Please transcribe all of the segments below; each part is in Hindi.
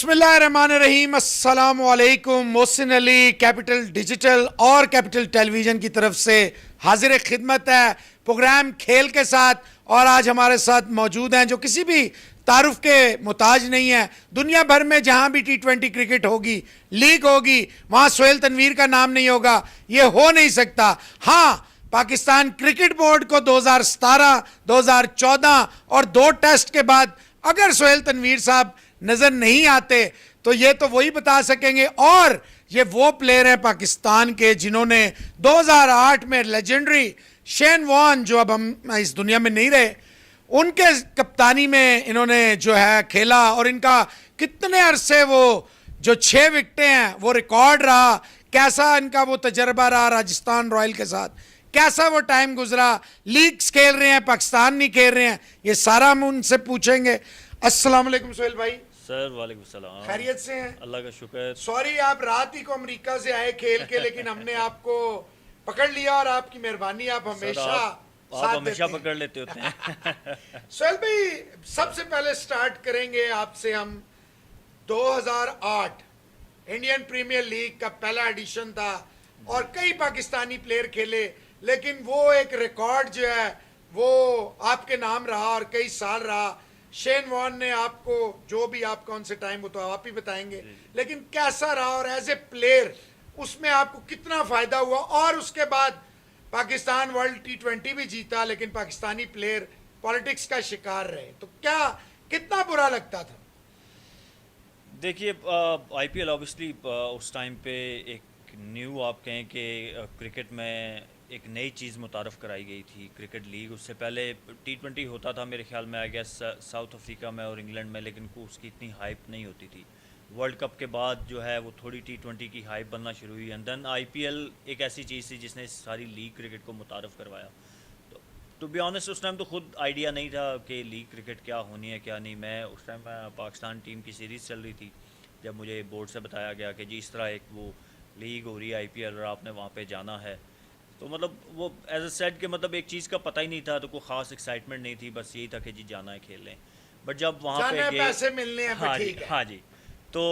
बिस्मिल्लाहिर्रहमानिर्रहीम, अस्सलामुअलैकुम। मोहसिन अली कैपिटल डिजिटल और कैपिटल टेलीविज़न की तरफ से हाजिर खिदमत है प्रोग्राम खेल के साथ। और आज हमारे साथ मौजूद हैं जो किसी भी तारुफ के मोहताज नहीं है। दुनिया भर में जहां भी T20 क्रिकेट होगी, लीग होगी, वहां सोहेल तनवीर का नाम नहीं होगा, ये हो नहीं सकता। हाँ, पाकिस्तान क्रिकेट बोर्ड को 2017, 2014 और 2 टेस्ट के बाद अगर सोहेल तनवीर साहब नजर नहीं आते तो ये तो वही बता सकेंगे। और ये वो प्लेयर हैं पाकिस्तान के जिन्होंने 2008 में लेजेंडरी शेन वॉर्न, जो अब हम इस दुनिया में नहीं रहे, उनके कप्तानी में इन्होंने जो है खेला। और इनका कितने अरसे वो जो 6 विकेटें हैं वो रिकॉर्ड रहा। कैसा इनका वो तजर्बा रहा राजस्थान रॉयल के साथ, कैसा वो टाइम गुजरा, लीग्स खेल रहे हैं, पाकिस्तान नहीं खेल रहे हैं, ये सारा हम उनसे पूछेंगे। अस्सलाम वालेकुम सोहेल भाई। सर वालेकुम सलाम। खैरियत से हैं? अल्लाह का शुक्र। सॉरी आप रात ही को अमेरिका से आए खेल के, लेकिन हमने आपको पकड़ लिया और आपकी मेहरबानी, आप हमेशा पकड़ लेते होते हैं। सोहेल भाई, सबसे पहले स्टार्ट करेंगे आपसे हम। 2008 इंडियन प्रीमियर लीग का पहला एडिशन था और कई पाकिस्तानी प्लेयर खेले, लेकिन वो एक रिकॉर्ड जो है वो आपके नाम रहा और कई साल रहा। शेन वॉर्न ने आपको, जो भी आप कौन से टाइम हो तो आप ही बताएंगे, लेकिन कैसा रहा और एज ए प्लेयर उसमें आपको कितना फायदा हुआ। और उसके बाद पाकिस्तान वर्ल्ड T20 भी जीता, लेकिन पाकिस्तानी प्लेयर पॉलिटिक्स का शिकार रहे, तो क्या कितना बुरा लगता था? देखिए, IPL ऑब्वियसली उस टाइम पे एक न्यू, आप कहें कि क्रिकेट में एक नई चीज़ मुतारफ़ कराई गई थी। क्रिकेट लीग, उससे पहले T20 होता था मेरे ख्याल में, आई गेस साउथ अफ्रीका में और इंग्लैंड में, लेकिन उसकी इतनी हाइप नहीं होती थी। वर्ल्ड कप के बाद जो है वो थोड़ी T20 की हाइप बनना शुरू हुई। एंड देन IPL एक ऐसी चीज़ थी जिसने सारी लीग क्रिकेट को मुतारफ़ करवाया। तो टू बी ऑनेस्ट, उस टाइम तो खुद आइडिया नहीं था कि लीग क्रिकेट क्या होनी है क्या नहीं। मैं उस टाइम पाकिस्तान टीम की सीरीज़ चल रही थी, जब मुझे बोर्ड से बताया गया कि जी इस तरह एक वो लीग हो रही है IPL और आपने वहाँ पे जाना है। तो मतलब वो एज अ सेट के मतलब एक चीज़ का पता ही नहीं था, तो कोई ख़ास एक्साइटमेंट नहीं थी, बस यही था कि जी जाना है खेलने। बट जब वहाँ पे गए, पैसे मिलने हैं, हाँ जी, ठीक है। हाँ जी। तो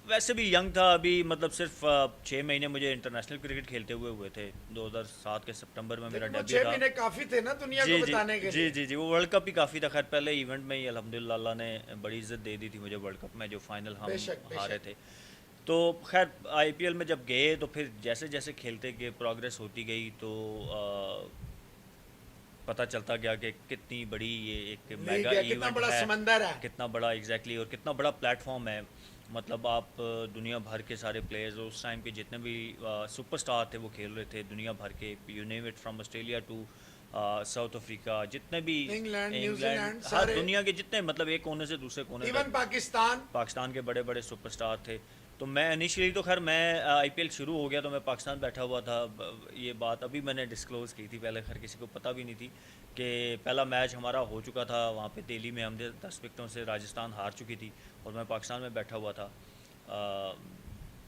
वैसे भी यंग था अभी, मतलब सिर्फ 6 महीने मुझे इंटरनेशनल क्रिकेट खेलते हुए थे। 2007 के सितंबर में मेरा डेब्यू 6 था। महीने काफ़ी थे ना दुनिया को बताने के लिए। जी, वो वर्ल्ड कप ही काफ़ी था। खैर पहले इवेंट में ही अल्हम्दुलिल्लाह अल्लाह ने बड़ी इज़्ज़त दे दी थी मुझे वर्ल्ड कप में, जो फाइनल हम हारे थे। तो खैर IPL में जब गए तो फिर जैसे जैसे खेलते गए, प्रोग्रेस होती गई, तो पता चलता गया कि कितनी बड़ी ये एक मेगा इवेंट है, कितना बड़ा समंदर है, कितना बड़ा एग्जैक्टली, और कितना बड़ा प्लेटफॉर्म है। मतलब आप दुनिया भर के सारे प्लेयर्स, उस टाइम के जितने भी सुपरस्टार थे वो खेल रहे थे, दुनिया भर के, you name it, from Australia to South Africa, जितने भी इंग्लैंड, न्यूजीलैंड, हर दुनिया के जितने, मतलब एक कोने से दूसरे कोने, इवन पाकिस्तान के बड़े बड़े सुपरस्टार थे। तो मैं इनिशियली तो खैर मैं IPL शुरू हो गया तो मैं पाकिस्तान बैठा हुआ था। ये बात अभी मैंने डिस्क्लोज़ की थी, पहले खैर किसी को पता भी नहीं थी कि पहला मैच हमारा हो चुका था वहाँ पे दिल्ली में। हमने 10 विकेटों से राजस्थान हार चुकी थी और मैं पाकिस्तान में बैठा हुआ था।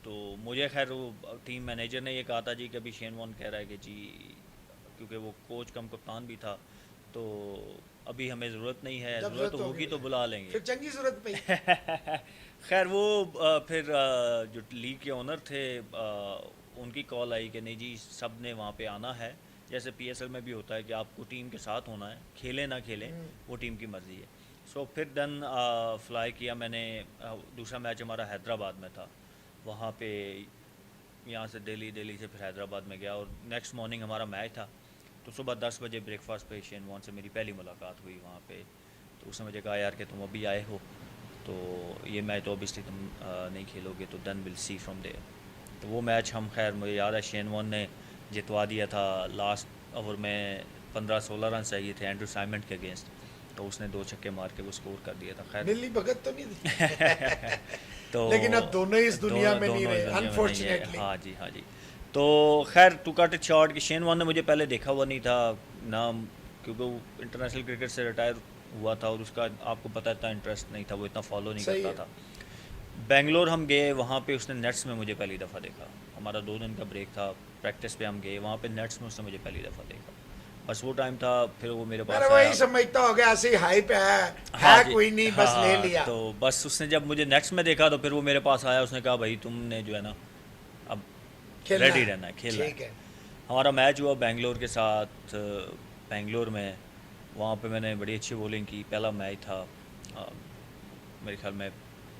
तो मुझे खैर वो टीम मैनेजर ने ये कहा था जी कि अभी शेन वॉर्न कह रहा है कि जी, क्योंकि वो कोच कम कप्तान भी था, तो अभी हमें ज़रूरत नहीं है, ज़रूरत होगी तो बुला लेंगे, फिर चंगी ज़रूरत पई। खैर वो फिर जो लीग के ओनर थे, उनकी कॉल आई कि नहीं जी सब ने वहाँ पे आना है। जैसे PSL में भी होता है कि आपको टीम के साथ होना है, खेलें ना खेलें वो टीम की मर्ज़ी है। सो फिर देन फ्लाई किया मैंने। दूसरा मैच हमारा हैदराबाद में था, वहाँ पे यहाँ से दिल्ली से फिर हैदराबाद में गया और नेक्स्ट मॉर्निंग हमारा मैच था। तो सुबह 10 बजे ब्रेकफास्ट पे शेन वॉर्न से मेरी पहली मुलाकात हुई वहाँ पे। तो उसने मुझे कहा यार कि तुम अभी आए हो तो ये मैच तो ऑब्वियसली तुम नहीं खेलोगे, तो then will see from there. तो वो मैच हम, खैर मुझे याद है, शेन वॉर्न ने जितवा दिया था। लास्ट ओवर में 15-16 रन चाहिए थे एंड्रू साइमंड के अगेंस्ट, तो उसने 2 छक्के मार के वो स्कोर कर दिया था। खैर मिली भगत तो नहीं थी। तो लेकिन अब दोनों इस दुनिया में नहीं रहे, अनफॉर्चुनेटली। हाँ जी। तो खैर टू कट इट शॉर्ट कि शेन वॉर्न ने मुझे पहले देखा हुआ नहीं था ना, क्योंकि वो इंटरनेशनल क्रिकेट से रिटायर हुआ था और उसका आपको पता था इंटरेस्ट नहीं था, वो इतना फॉलो नहीं करता था। बेंगलोर हम गए, वहाँ पे उसने नेट्स में मुझे पहली दफ़ा देखा। हमारा 2 दिन का ब्रेक था, प्रैक्टिस पे हम गए, वहाँ पे नेट्स में उसने मुझे पहली दफ़ा देखा। बस वो टाइम था, फिर वो मेरे पास मैंने वही आया। समझता हो गया ऐसी हाइप हाँ है जी, कोई नहीं, बस ले हाँ, लिया। तो बस उसने जब मुझे नेक्स्ट में देखा तो फिर वो मेरे पास आया, उसने कहा भाई तुमने जो है ना अब खेलना रेडी है। रहना है, खेलना ठीक है। है। हमारा मैच हुआ बेंगलोर के साथ, बेंगलोर में। वहाँ पे मैंने बड़ी अच्छी बॉलिंग की, पहला मैच था। अ, मेरे ख्याल में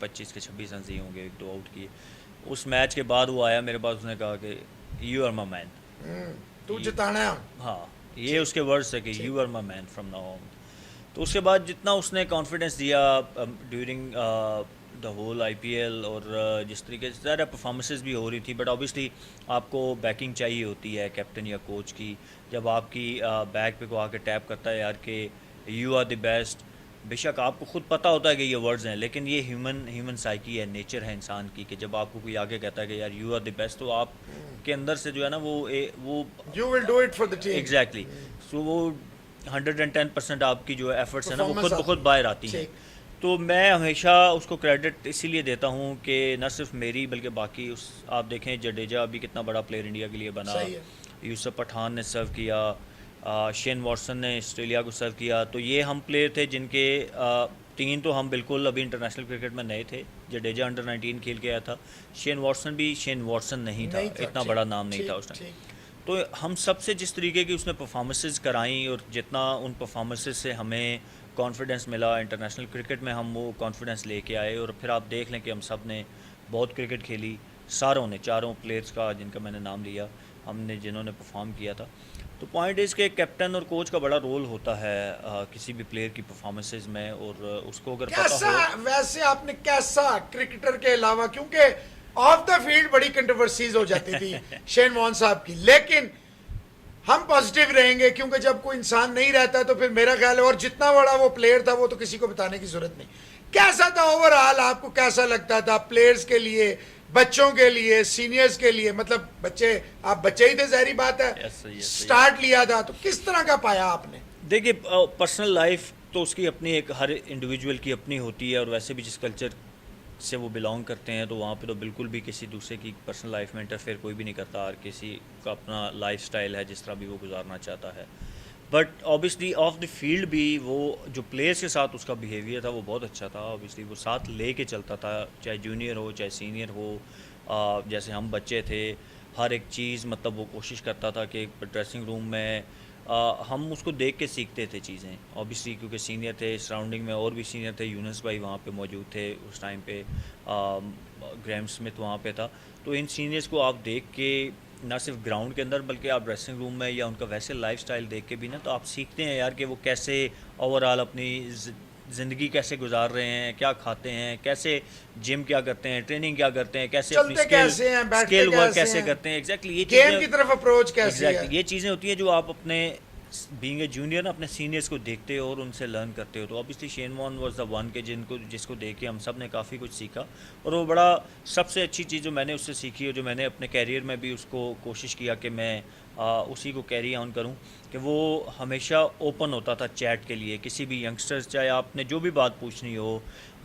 25 के 26 रन ही होंगे, 1-2 आउट किए। उस मैच के बाद वो आया मेरे पास, उसने कहा कि यू आर माई मैन। तू जिताना है। हाँ, ये उसके वर्ड्स है कि ठीक। You are my man from now on. तो उसके बाद जितना उसने कॉन्फिडेंस दिया ड्यूरिंग द होल आईपीएल, और जिस तरीके से ज़्यादा परफॉर्मेंसेस भी हो रही थी, बट ऑब्वियसली आपको बैकिंग चाहिए होती है कैप्टन या कोच की। जब आपकी बैक पे को आके टैप करता है यार कि यू आर द बेस्ट, बेशक आपको खुद पता होता है कि ये वर्ड्स हैं, लेकिन ये ह्यूमन साइकी है, नेचर है इंसान की, कि जब आपको कोई आगे कहता है कि यार यू आर द बेस्ट, तो आप के अंदर से जो है ना वो you will do it for the team. Exactly so वो 110% आपकी जो एफर्ट्स है ना वो खुद Performance ब खुद बाहर आती हैं। ठीक। तो मैं हमेशा उसको क्रेडिट इसीलिए देता हूँ कि न सिर्फ मेरी बल्कि बाकी उस, आप देखें जडेजा अभी कितना बड़ा प्लेयर इंडिया के लिए बना, सही है। यूसुफ पठान ने सर्व किया, शेन वॉटसन ने ऑस्ट्रेलिया को सर्व किया। तो ये हम प्लेयर थे जिनके 3 तो हम बिल्कुल अभी इंटरनेशनल क्रिकेट में नए थे। जडेजा अंडर 19 खेल के आया था, शेन वॉटसन भी शेन वॉटसन नहीं था, इतना ठीक, बड़ा नाम नहीं ठीक, था उस टाइम। ठीक। तो हम सबसे जिस तरीके की उसने परफॉर्मेंसेस कराई, और जितना उन परफॉर्मेंसेस से हमें कॉन्फिडेंस मिला इंटरनेशनल क्रिकेट में, हम वो कॉन्फिडेंस लेके आए। और फिर आप देख लें कि हम सब ने बहुत क्रिकेट खेली, सारों ने, चारों प्लेयर्स का जिनका मैंने नाम लिया, हमने जिन्होंने परफॉर्म किया था। तो पॉइंट इज़ के कैप्टन और कोच का बड़ा रोल होता है किसी भी प्लेयर की परफॉर्मेंसेस में, और उसको अगर पता कैसा हो। वैसे आपने कैसा क्रिकेटर के अलावा, क्योंकि ऑफ द फील्ड बड़ी कंट्रोवर्सीज हो जाती थी शेन वॉन साहब की, लेकिन हम पॉजिटिव रहेंगे क्योंकि जब कोई इंसान नहीं रहता तो फिर मेरा ख्याल है, और जितना बड़ा वो प्लेयर था वो तो किसी को बताने की जरूरत नहीं। कैसा था ओवरऑल, आपको कैसा लगता था प्लेयर्स के लिए, बच्चों के लिए, सीनियर्स के लिए? मतलब बच्चे, आप बच्चे ही थे, जाहिर बात है। Yes, sir, yes, sir, start लिया था तो किस तरह का पाया आपने? देखिए पर्सनल लाइफ तो उसकी अपनी, एक हर इंडिविजुअल की अपनी होती है, और वैसे भी जिस कल्चर से वो बिलोंग करते हैं तो वहाँ पे तो बिल्कुल भी किसी दूसरे की पर्सनल लाइफ में इंटरफेयर कोई भी नहीं करता, और किसी का अपना लाइफ स्टाइल है जिस तरह भी वो गुजारना चाहता है। But obviously of the field भी वो जो प्लेयर्स के साथ उसका बिहेवियर था वो बहुत अच्छा था। ऑब्वियसली वो साथ ले के चलता था, चाहे जूनियर हो चाहे सीनियर हो। जैसे हम बच्चे थे, हर एक चीज़ मतलब वो कोशिश करता था कि ड्रेसिंग रूम में हम उसको देख के सीखते थे चीज़ें। ऑब्वियसली क्योंकि सीनियर थे, सराउंडिंग में और भी सीनियर थे, यूनुस भाई वहाँ पे मौजूद थे उस टाइम पे, ग्रैम स्मिथ वहाँ पे था। तो इन सीनियर्स को आप देख के ना सिर्फ ग्राउंड के अंदर बल्कि आप ड्रेसिंग रूम में या उनका वैसे लाइफस्टाइल देख के भी ना, तो आप सीखते हैं यार कि वो कैसे ओवरऑल अपनी ज़िंदगी कैसे गुजार रहे हैं, क्या खाते हैं, कैसे जिम क्या करते हैं, ट्रेनिंग क्या करते हैं, कैसे अपनी चलते कैसे हैं, बैठते स्किल वर्क कैसे कैसे हैं, करते हैं। एग्जैक्टली ये गेम चीज़ें की तरफ अप्रोच कैसी है? ये चीज़ें होती हैं जो आप अपने बीइंग ए जूनियर ना अपने सीनियर्स को देखते हो और उनसे लर्न करते हो। तो obviously Shane Warne was the one के जिसको देख के हम सब ने काफ़ी कुछ सीखा। और वो बड़ा सबसे अच्छी चीज़ जो मैंने उससे सीखी और जो मैंने अपने कैरियर में भी उसको कोशिश किया कि मैं उसी को कैरी ऑन करूं, कि वो हमेशा ओपन होता था चैट के लिए। किसी भी यंगस्टर्स, चाहे आपने जो भी बात पूछनी हो,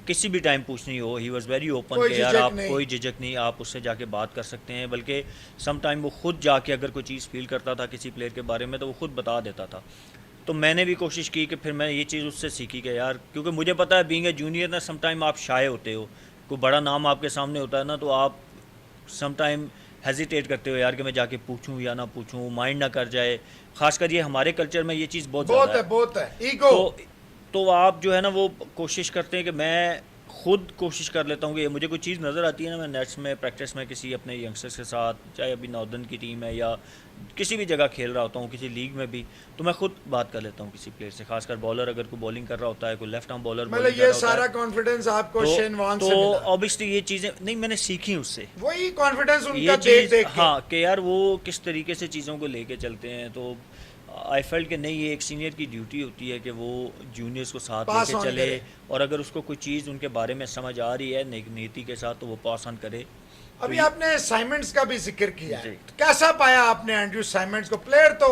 किसी भी टाइम पूछनी हो, ही वॉज़ वेरी ओपन कोई कि यार झिझक आप नहीं। कोई झिझक नहीं, आप उससे जाके बात कर सकते हैं। बल्कि सम टाइम वो खुद जाके अगर कोई चीज़ फील करता था किसी प्लेयर के बारे में तो वो खुद बता देता था। तो मैंने भी कोशिश की कि फिर मैं ये चीज़ उससे सीखी कि यार, क्योंकि मुझे पता है बीइंग ए जूनियर ना सम टाइम आप शाय होते हो, कोई बड़ा नाम आपके सामने होता है ना तो आप सम टाइम हेजिटेट करते हो यार कि मैं जाके पूछूं या ना पूछूं, माइंड ना कर जाए। खासकर ये हमारे कल्चर में ये चीज़ बहुत ज़्यादा बहुत है ईगो। तो आप जो है ना वो कोशिश करते हैं कि मैं खुद कोशिश कर लेता हूँ कि मुझे कोई चीज़ नज़र आती है ना, मैं नेट्स में प्रैक्टिस में किसी अपने यंगस्टर्स के साथ, चाहे अभी नॉर्दर्न की टीम है या किसी भी जगह खेल रहा होता हूँ, किसी लीग में भी, तो मैं खुद बात कर लेता हूँ किसी प्लेयर से। खासकर बॉलर अगर कोई बॉलिंग कर रहा होता है, कोई लेफ्ट आर्म बॉलर मतलब ये सारा कॉन्फिडेंस आपको शेन वॉन से मिला? ऑब्वियसली ये चीज़ें नहीं मैंने सीखी उससे, वही कॉन्फिडेंस उनका ये देख चीज़ देख के। हाँ कि यार वो किस तरीके से चीज़ों को लेके चलते हैं। तो आई फेल्ट कि नहीं, ये एक सीनियर की ड्यूटी होती है कि वो जूनियर्स को साथ Pass लेके on चले, करे। और अगर उसको कोई चीज़ उनके बारे में समझ आ रही है नीति के साथ तो वो पास ऑन करे। अभी आपने साइमंड्स का भी जिक्र किया है, जी। कैसा पाया आपने एंड्रयू साइमंड्स को? प्लेयर तो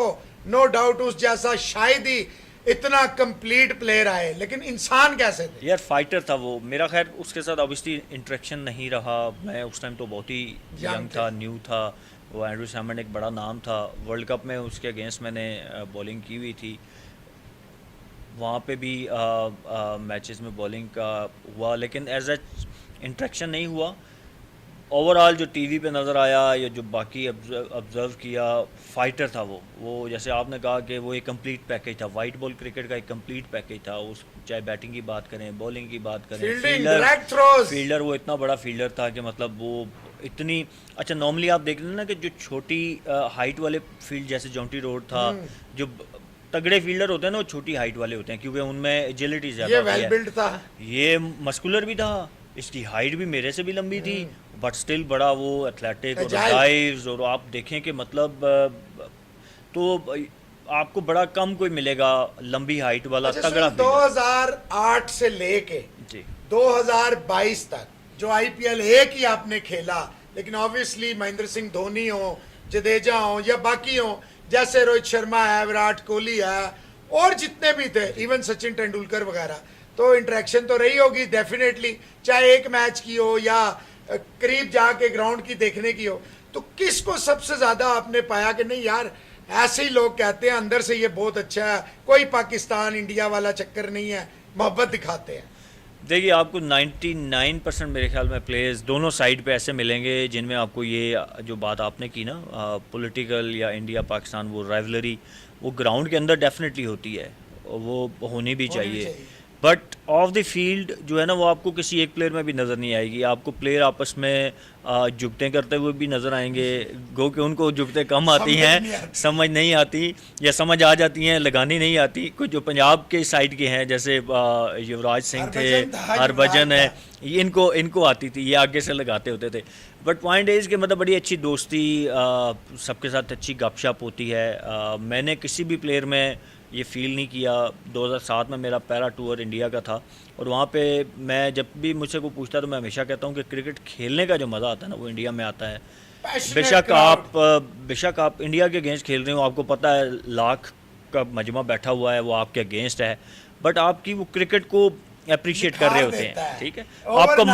नो डाउट उस जैसा शायद ही इतना कंप्लीट प्लेयर आए, लेकिन इंसान कैसे थे? यार फाइटर था वो। मेरा खैर उसके साथ ऑब्वियसली इंटरेक्शन नहीं रहा, मैं उस टाइम तो बहुत ही Young यंग था, न्यू था। वो एंड्रू सैमन एक बड़ा नाम था। वर्ल्ड कप में उसके अगेंस्ट मैंने बॉलिंग की हुई थी, वहाँ पे भी मैचेस में बॉलिंग का हुआ, लेकिन एज एच इंट्रैक्शन नहीं हुआ। ओवरऑल जो टीवी पे नज़र आया या जो बाकी ऑब्ज़र्व किया, फाइटर था वो जैसे आपने कहा कि वो एक कंप्लीट पैकेज था। वाइट बॉल क्रिकेट का एक कंप्लीट पैकेज था। उस चाहे बैटिंग की बात करें, बॉलिंग की बात करें, फील्डर वो इतना बड़ा फील्डर था कि मतलब वो इतनी अच्छा। नॉर्मली आप देख लें ना कि जो छोटी हाइट वाले फील्ड जैसे जॉन्टी रोड था, जो तगड़े फील्डर होते हैं ना वो छोटी हाइट वाले होते हैं, क्योंकि उनमें एजिलिटी ज़्यादा होती है। वेल बिल्ड था, ये मस्कुलर भी था, इसकी हाइट भी मेरे से भी लंबी थी, बट स्टिल बड़ा वो एथलेटिक और डाइव्स। और आप देखें कि मतलब तो आपको बड़ा कम कोई मिलेगा लंबी हाइट वाला तगड़ा। 2008 से लेके 2022 तक जो आईपीएल एक ही आपने खेला, लेकिन ऑब्वियसली महेंद्र सिंह धोनी हो, जडेजा हो या बाकी हो, जैसे रोहित शर्मा है, विराट कोहली है और जितने भी थे, इवन सचिन तेंदुलकर वगैरह, तो इंटरेक्शन तो रही होगी डेफिनेटली, चाहे एक मैच की हो या करीब जाके ग्राउंड की देखने की हो। तो किसको सबसे ज्यादा आपने पाया कि नहीं यार ऐसे ही लोग कहते हैं अंदर से ये बहुत अच्छा है, कोई पाकिस्तान इंडिया वाला चक्कर नहीं है, मोहब्बत दिखाते हैं? देखिए, आपको 99% मेरे ख्याल में प्लेयर्स दोनों साइड पे ऐसे मिलेंगे जिनमें आपको ये जो बात आपने की ना पॉलिटिकल या इंडिया पाकिस्तान वो राइवलरी वो ग्राउंड के अंदर डेफिनेटली होती है, वो होनी भी चाहिए। बट ऑफ द फील्ड जो है ना वो आपको किसी एक प्लेयर में भी नज़र नहीं आएगी। आपको प्लेयर आपस में जुगतें करते हुए भी नज़र आएंगे, गो कि उनको जुगतें कम आती हैं, समझ नहीं आती, या समझ आ जाती हैं लगानी नहीं आती। कुछ जो पंजाब के साइड के हैं जैसे युवराज सिंह थे, हरभजन है, इनको आती थी, ये आगे से लगाते होते थे। बट पॉइंट इज़ कि मतलब बड़ी अच्छी दोस्ती, सबके साथ अच्छी गपशप होती है। मैंने किसी भी प्लेयर में ये फ़ील नहीं किया। 2007 में मेरा पहला टूर इंडिया का था, और वहाँ पे मैं जब भी मुझसे कोई पूछता तो मैं हमेशा कहता हूँ कि क्रिकेट खेलने का जो मज़ा आता है ना वो इंडिया में आता है। बेशक आप इंडिया के अगेंस्ट खेल रहे हो, आपको पता है लाख का मजमा बैठा हुआ है, वो आपके अगेंस्ट है, बट आपकी वो क्रिकेट को अप्रिशिएट कर रहे होते हैं, ठीक है। आपको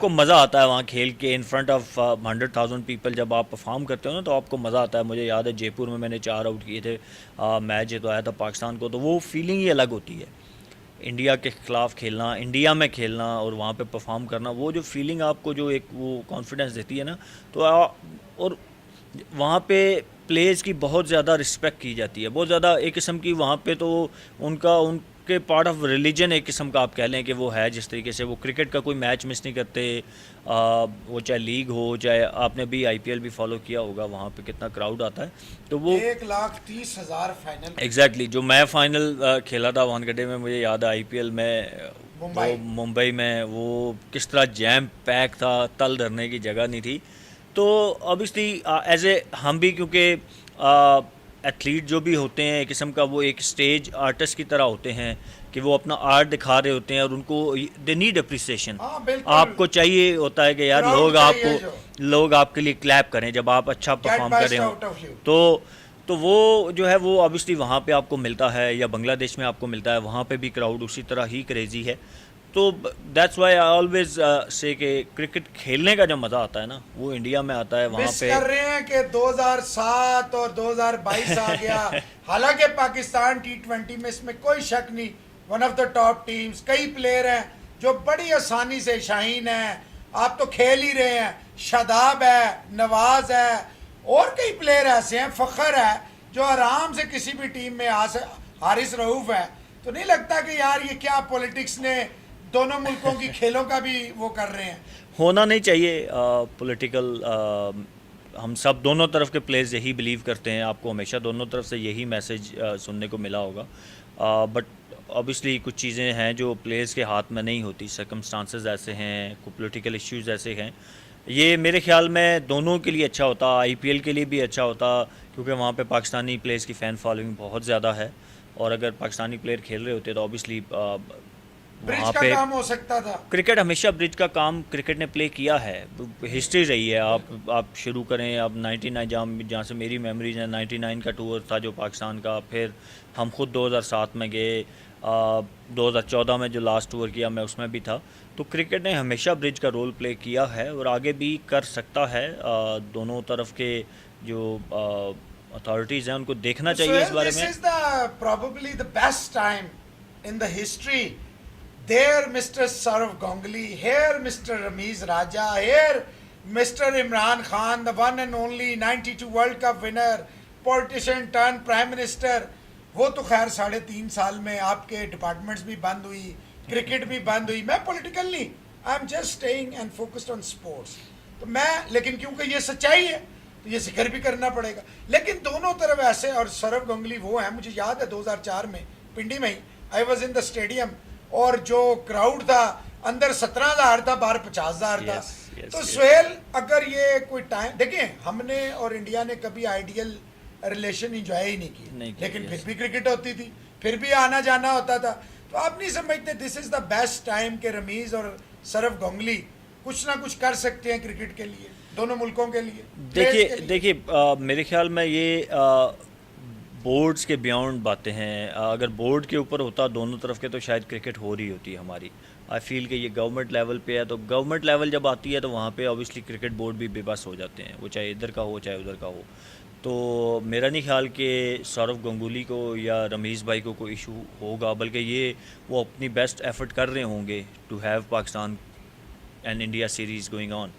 मज़ा आता है वहाँ खेल के इन फ्रंट ऑफ 100,000 पीपल। जब आप परफॉर्म करते हो ना तो आपको मज़ा आता है। मुझे याद है जयपुर में मैंने 4 आउट किए थे, मैच जितवाया था पाकिस्तान को, तो वो फीलिंग ही अलग होती है। इंडिया के ख़िलाफ़ खेलना, इंडिया में खेलना और वहाँ पे परफॉर्म करना, वो जो फीलिंग आपको जो एक वो कॉन्फिडेंस देती है ना, तो और वहाँ पे प्लेयर्स की बहुत ज़्यादा रिस्पेक्ट की जाती है, बहुत ज़्यादा एक किस्म की। वहाँ पे तो उनके पार्ट ऑफ रिलीजन एक किस्म का आप कह लें कि वो है। जिस तरीके से वो क्रिकेट का कोई मैच मिस नहीं करते, वो चाहे लीग हो, चाहे आपने भी आईपीएल भी फॉलो किया होगा, वहाँ पे कितना क्राउड आता है। तो वो 1,30,000 फाइनल, एग्जैक्टली जो मैं फाइनल खेला था वानखेड़े में, मुझे याद है आईपीएल में मुंबई में वो किस तरह जैम पैक था, तल धरने की जगह नहीं थी। तो ऑब्वियसली एज ए हम भी, क्योंकि एथलीट जो भी होते हैं एक किस्म का वो एक स्टेज आर्टिस्ट की तरह होते हैं कि वो अपना आर्ट दिखा रहे होते हैं, और उनको दे नीड अप्रिसिएशन। आपको चाहिए होता है कि यार लोग आपके लिए क्लैप करें जब आप अच्छा परफॉर्म कर रहे हो। तो वो जो है वो ऑब्वियसली वहाँ पे आपको मिलता है, या बांग्लादेश में आपको मिलता है, वहाँ पे भी क्राउड उसी तरह ही क्रेजी है। तो that's why I always say कि क्रिकेट खेलने का जो मज़ा आता है ना वो इंडिया में आता है। वहाँ पे कर रहे हैं कि 2007 और 2022 आ गया। हालांकि पाकिस्तान T20 में इसमें कोई शक नहीं one of the top teams, कई प्लेयर हैं जो बड़ी आसानी से, शाहीन है, आप तो खेल ही रहे हैं, शादाब है, नवाज है, और कई प्लेयर ऐसे हैं, फ़खर है, जो आराम से किसी भी टीम में आ सकते, हारिस रऊफ है। तो नहीं लगता कि यार ये क्या पॉलिटिक्स ने दोनों मुल्कों की खेलों का भी वो कर रहे हैं? होना नहीं चाहिए पॉलिटिकल। हम सब दोनों तरफ के प्लेयर्स यही बिलीव करते हैं, आपको हमेशा दोनों तरफ से यही मैसेज सुनने को मिला होगा। बट ऑब्वियसली कुछ चीज़ें हैं जो प्लेयर्स के हाथ में नहीं होती, सर्कमस्टांसेस ऐसे हैं, कुछ पॉलिटिकल इश्यूज ऐसे हैं। ये मेरे ख्याल में दोनों के लिए अच्छा होता, आईपीएल के लिए भी अच्छा होता, क्योंकि वहाँ पे पाकिस्तानी प्लेयर्स की फ़ैन फॉलोइंग बहुत ज़्यादा है, और अगर पाकिस्तानी प्लेयर खेल रहे होते तो ऑब्वियसली ब्रिज का काम हो सकता था। क्रिकेट हमेशा ब्रिज का काम क्रिकेट ने प्ले किया है, हिस्ट्री रही है। आप शुरू करें, अब 99 जहाँ से मेरी मेमोरीज है, 99 का टूर था जो पाकिस्तान का, फिर हम खुद 2007 में गए, 2014 में जो लास्ट टूर किया मैं उसमें भी था। तो क्रिकेट ने हमेशा ब्रिज का रोल प्ले किया है और आगे भी कर सकता है। दोनों तरफ के जो अथॉरिटीज़ हैं उनको देखना चाहिए इस बारे में। This is the probably the best time in the history. There, Mr. Saurav Ganguly, here, Mr. Ramiz Raja, here, Mr. Imran Khan, the one and only 92 World Cup winner, politician turned Prime Minister. वो तो खैर 3.5 साल में आपके डिपार्टमेंट्स भी बंद हुई, क्रिकेट भी बंद हुई। मैं पॉलिटिकल नहीं, I am just staying and focused on sports. तो मैं, लेकिन क्योंकि ये सच्चाई है तो ये जिक्र भी करना पड़ेगा। लेकिन दोनों तरफ ऐसे, और सौरव गंगुली वो है, मुझे याद है 2004 में पिंडी में ही I was in the stadium, और जो क्राउड था अंदर 17,000 था, बाहर 50,000 था। तो सुहेल, अगर ये कोई टाइम, देखिए हमने और इंडिया ने कभी आइडियल रिलेशन इंजॉय ही नहीं की, लेकिन फिर भी क्रिकेट होती थी, फिर भी आना जाना होता था। तो आप नहीं समझते this is the best time के रमीज और सौरव गंगुली कुछ ना कुछ कर सकते हैं क्रिकेट के लिए, दोनों मुल्कों के लिए? देखिए मेरे ख्याल में ये बोर्ड्स के बियॉन्ड बातें हैं। अगर बोर्ड के ऊपर होता दोनों तरफ के तो शायद क्रिकेट हो रही होती हमारी। आई फील कि ये गवर्नमेंट लेवल पे है, तो गवर्नमेंट लेवल जब आती है तो वहाँ पे ऑब्वियसली क्रिकेट बोर्ड भी बेबस हो जाते हैं, वो चाहे इधर का हो चाहे उधर का हो। तो मेरा नहीं ख्याल कि सौरव गंगुली को या रमीज़ भाई को कोई इशू होगा, बल्कि ये वो अपनी बेस्ट एफर्ट कर रहे होंगे to have Pakistan and India series going on.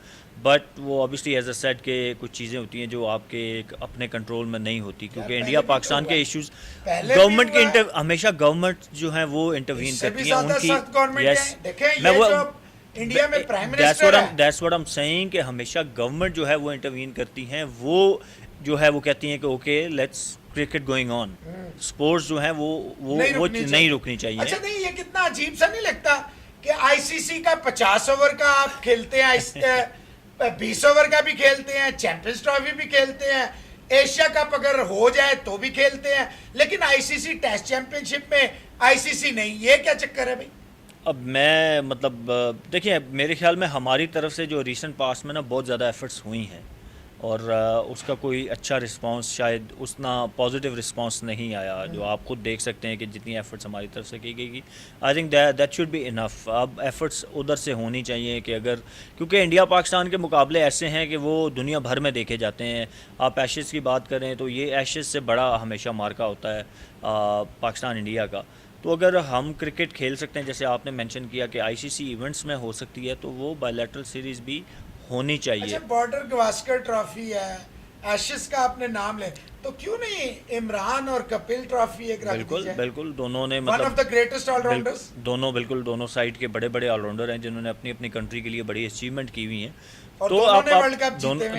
But वो ऑब्वियसली एज अ सेट के कुछ चीज़ें होती हैं जो आपके अपने कंट्रोल में नहीं होती, क्योंकि इंडिया पाकिस्तान के इश्यूज गवर्नमेंट के हमेशा गवर्नमेंट जो है वो इंटरवीन करती हैं उनकी। यस, मैं वो इंडिया में प्राइम मिनिस्टर है, that's what I am saying कि हमेशा गवर्नमेंट जो है वो इंटरवीन करती हैं, वो जो है वो कहती हैं कि okay let's cricket going on. Sports जो है वो नहीं रुकनी चाहिए। अच्छा, नहीं, ये कितना अजीब सा नहीं लगता कि आईसीसी का 50 ओवर का आप खेलते हैं, 20 ओवर का भी खेलते हैं, चैंपियंस ट्रॉफी भी खेलते हैं, एशिया कप अगर हो जाए तो भी खेलते हैं, लेकिन आईसीसी टेस्ट चैंपियनशिप में आईसीसी नहीं, ये क्या चक्कर है भाई? अब मैं मतलब देखिए, मेरे ख्याल में हमारी तरफ से जो रिसेंट पास्ट में ना बहुत ज़्यादा एफर्ट्स हुई हैं और उसका कोई अच्छा रिस्पांस, शायद उतना पॉजिटिव रिस्पांस नहीं आया, जो आप खुद देख सकते हैं कि जितनी एफर्ट्स हमारी तरफ से की गई। I think that should be enough. अब एफर्ट्स उधर से होनी चाहिए कि अगर, क्योंकि इंडिया पाकिस्तान के मुकाबले ऐसे हैं कि वो दुनिया भर में देखे जाते हैं। आप एशेज़ की बात करें तो ये एशेज़ से बड़ा हमेशा मार्का होता है पाकिस्तान इंडिया का। तो अगर हम क्रिकेट खेल सकते हैं, जैसे आपने मेंशन किया कि आईसीसी इवेंट्स में हो सकती है, तो वो बायलैटरल सीरीज़ भी होनी चाहिए। अच्छा, बॉर्डर गवास्कर ट्रॉफी है, एशेस का आपने नाम ले, तो क्यों नहीं इमरान और कपिल ट्रॉफी एक रख दी जाए? बिल्कुल दोनों ने one of the greatest allrounders, दोनों साइड के बड़े बड़े ऑलराउंडर हैं जिन्होंने अपनी अपनी कंट्री के लिए बड़ी अचीवमेंट की हुई हैं। और तो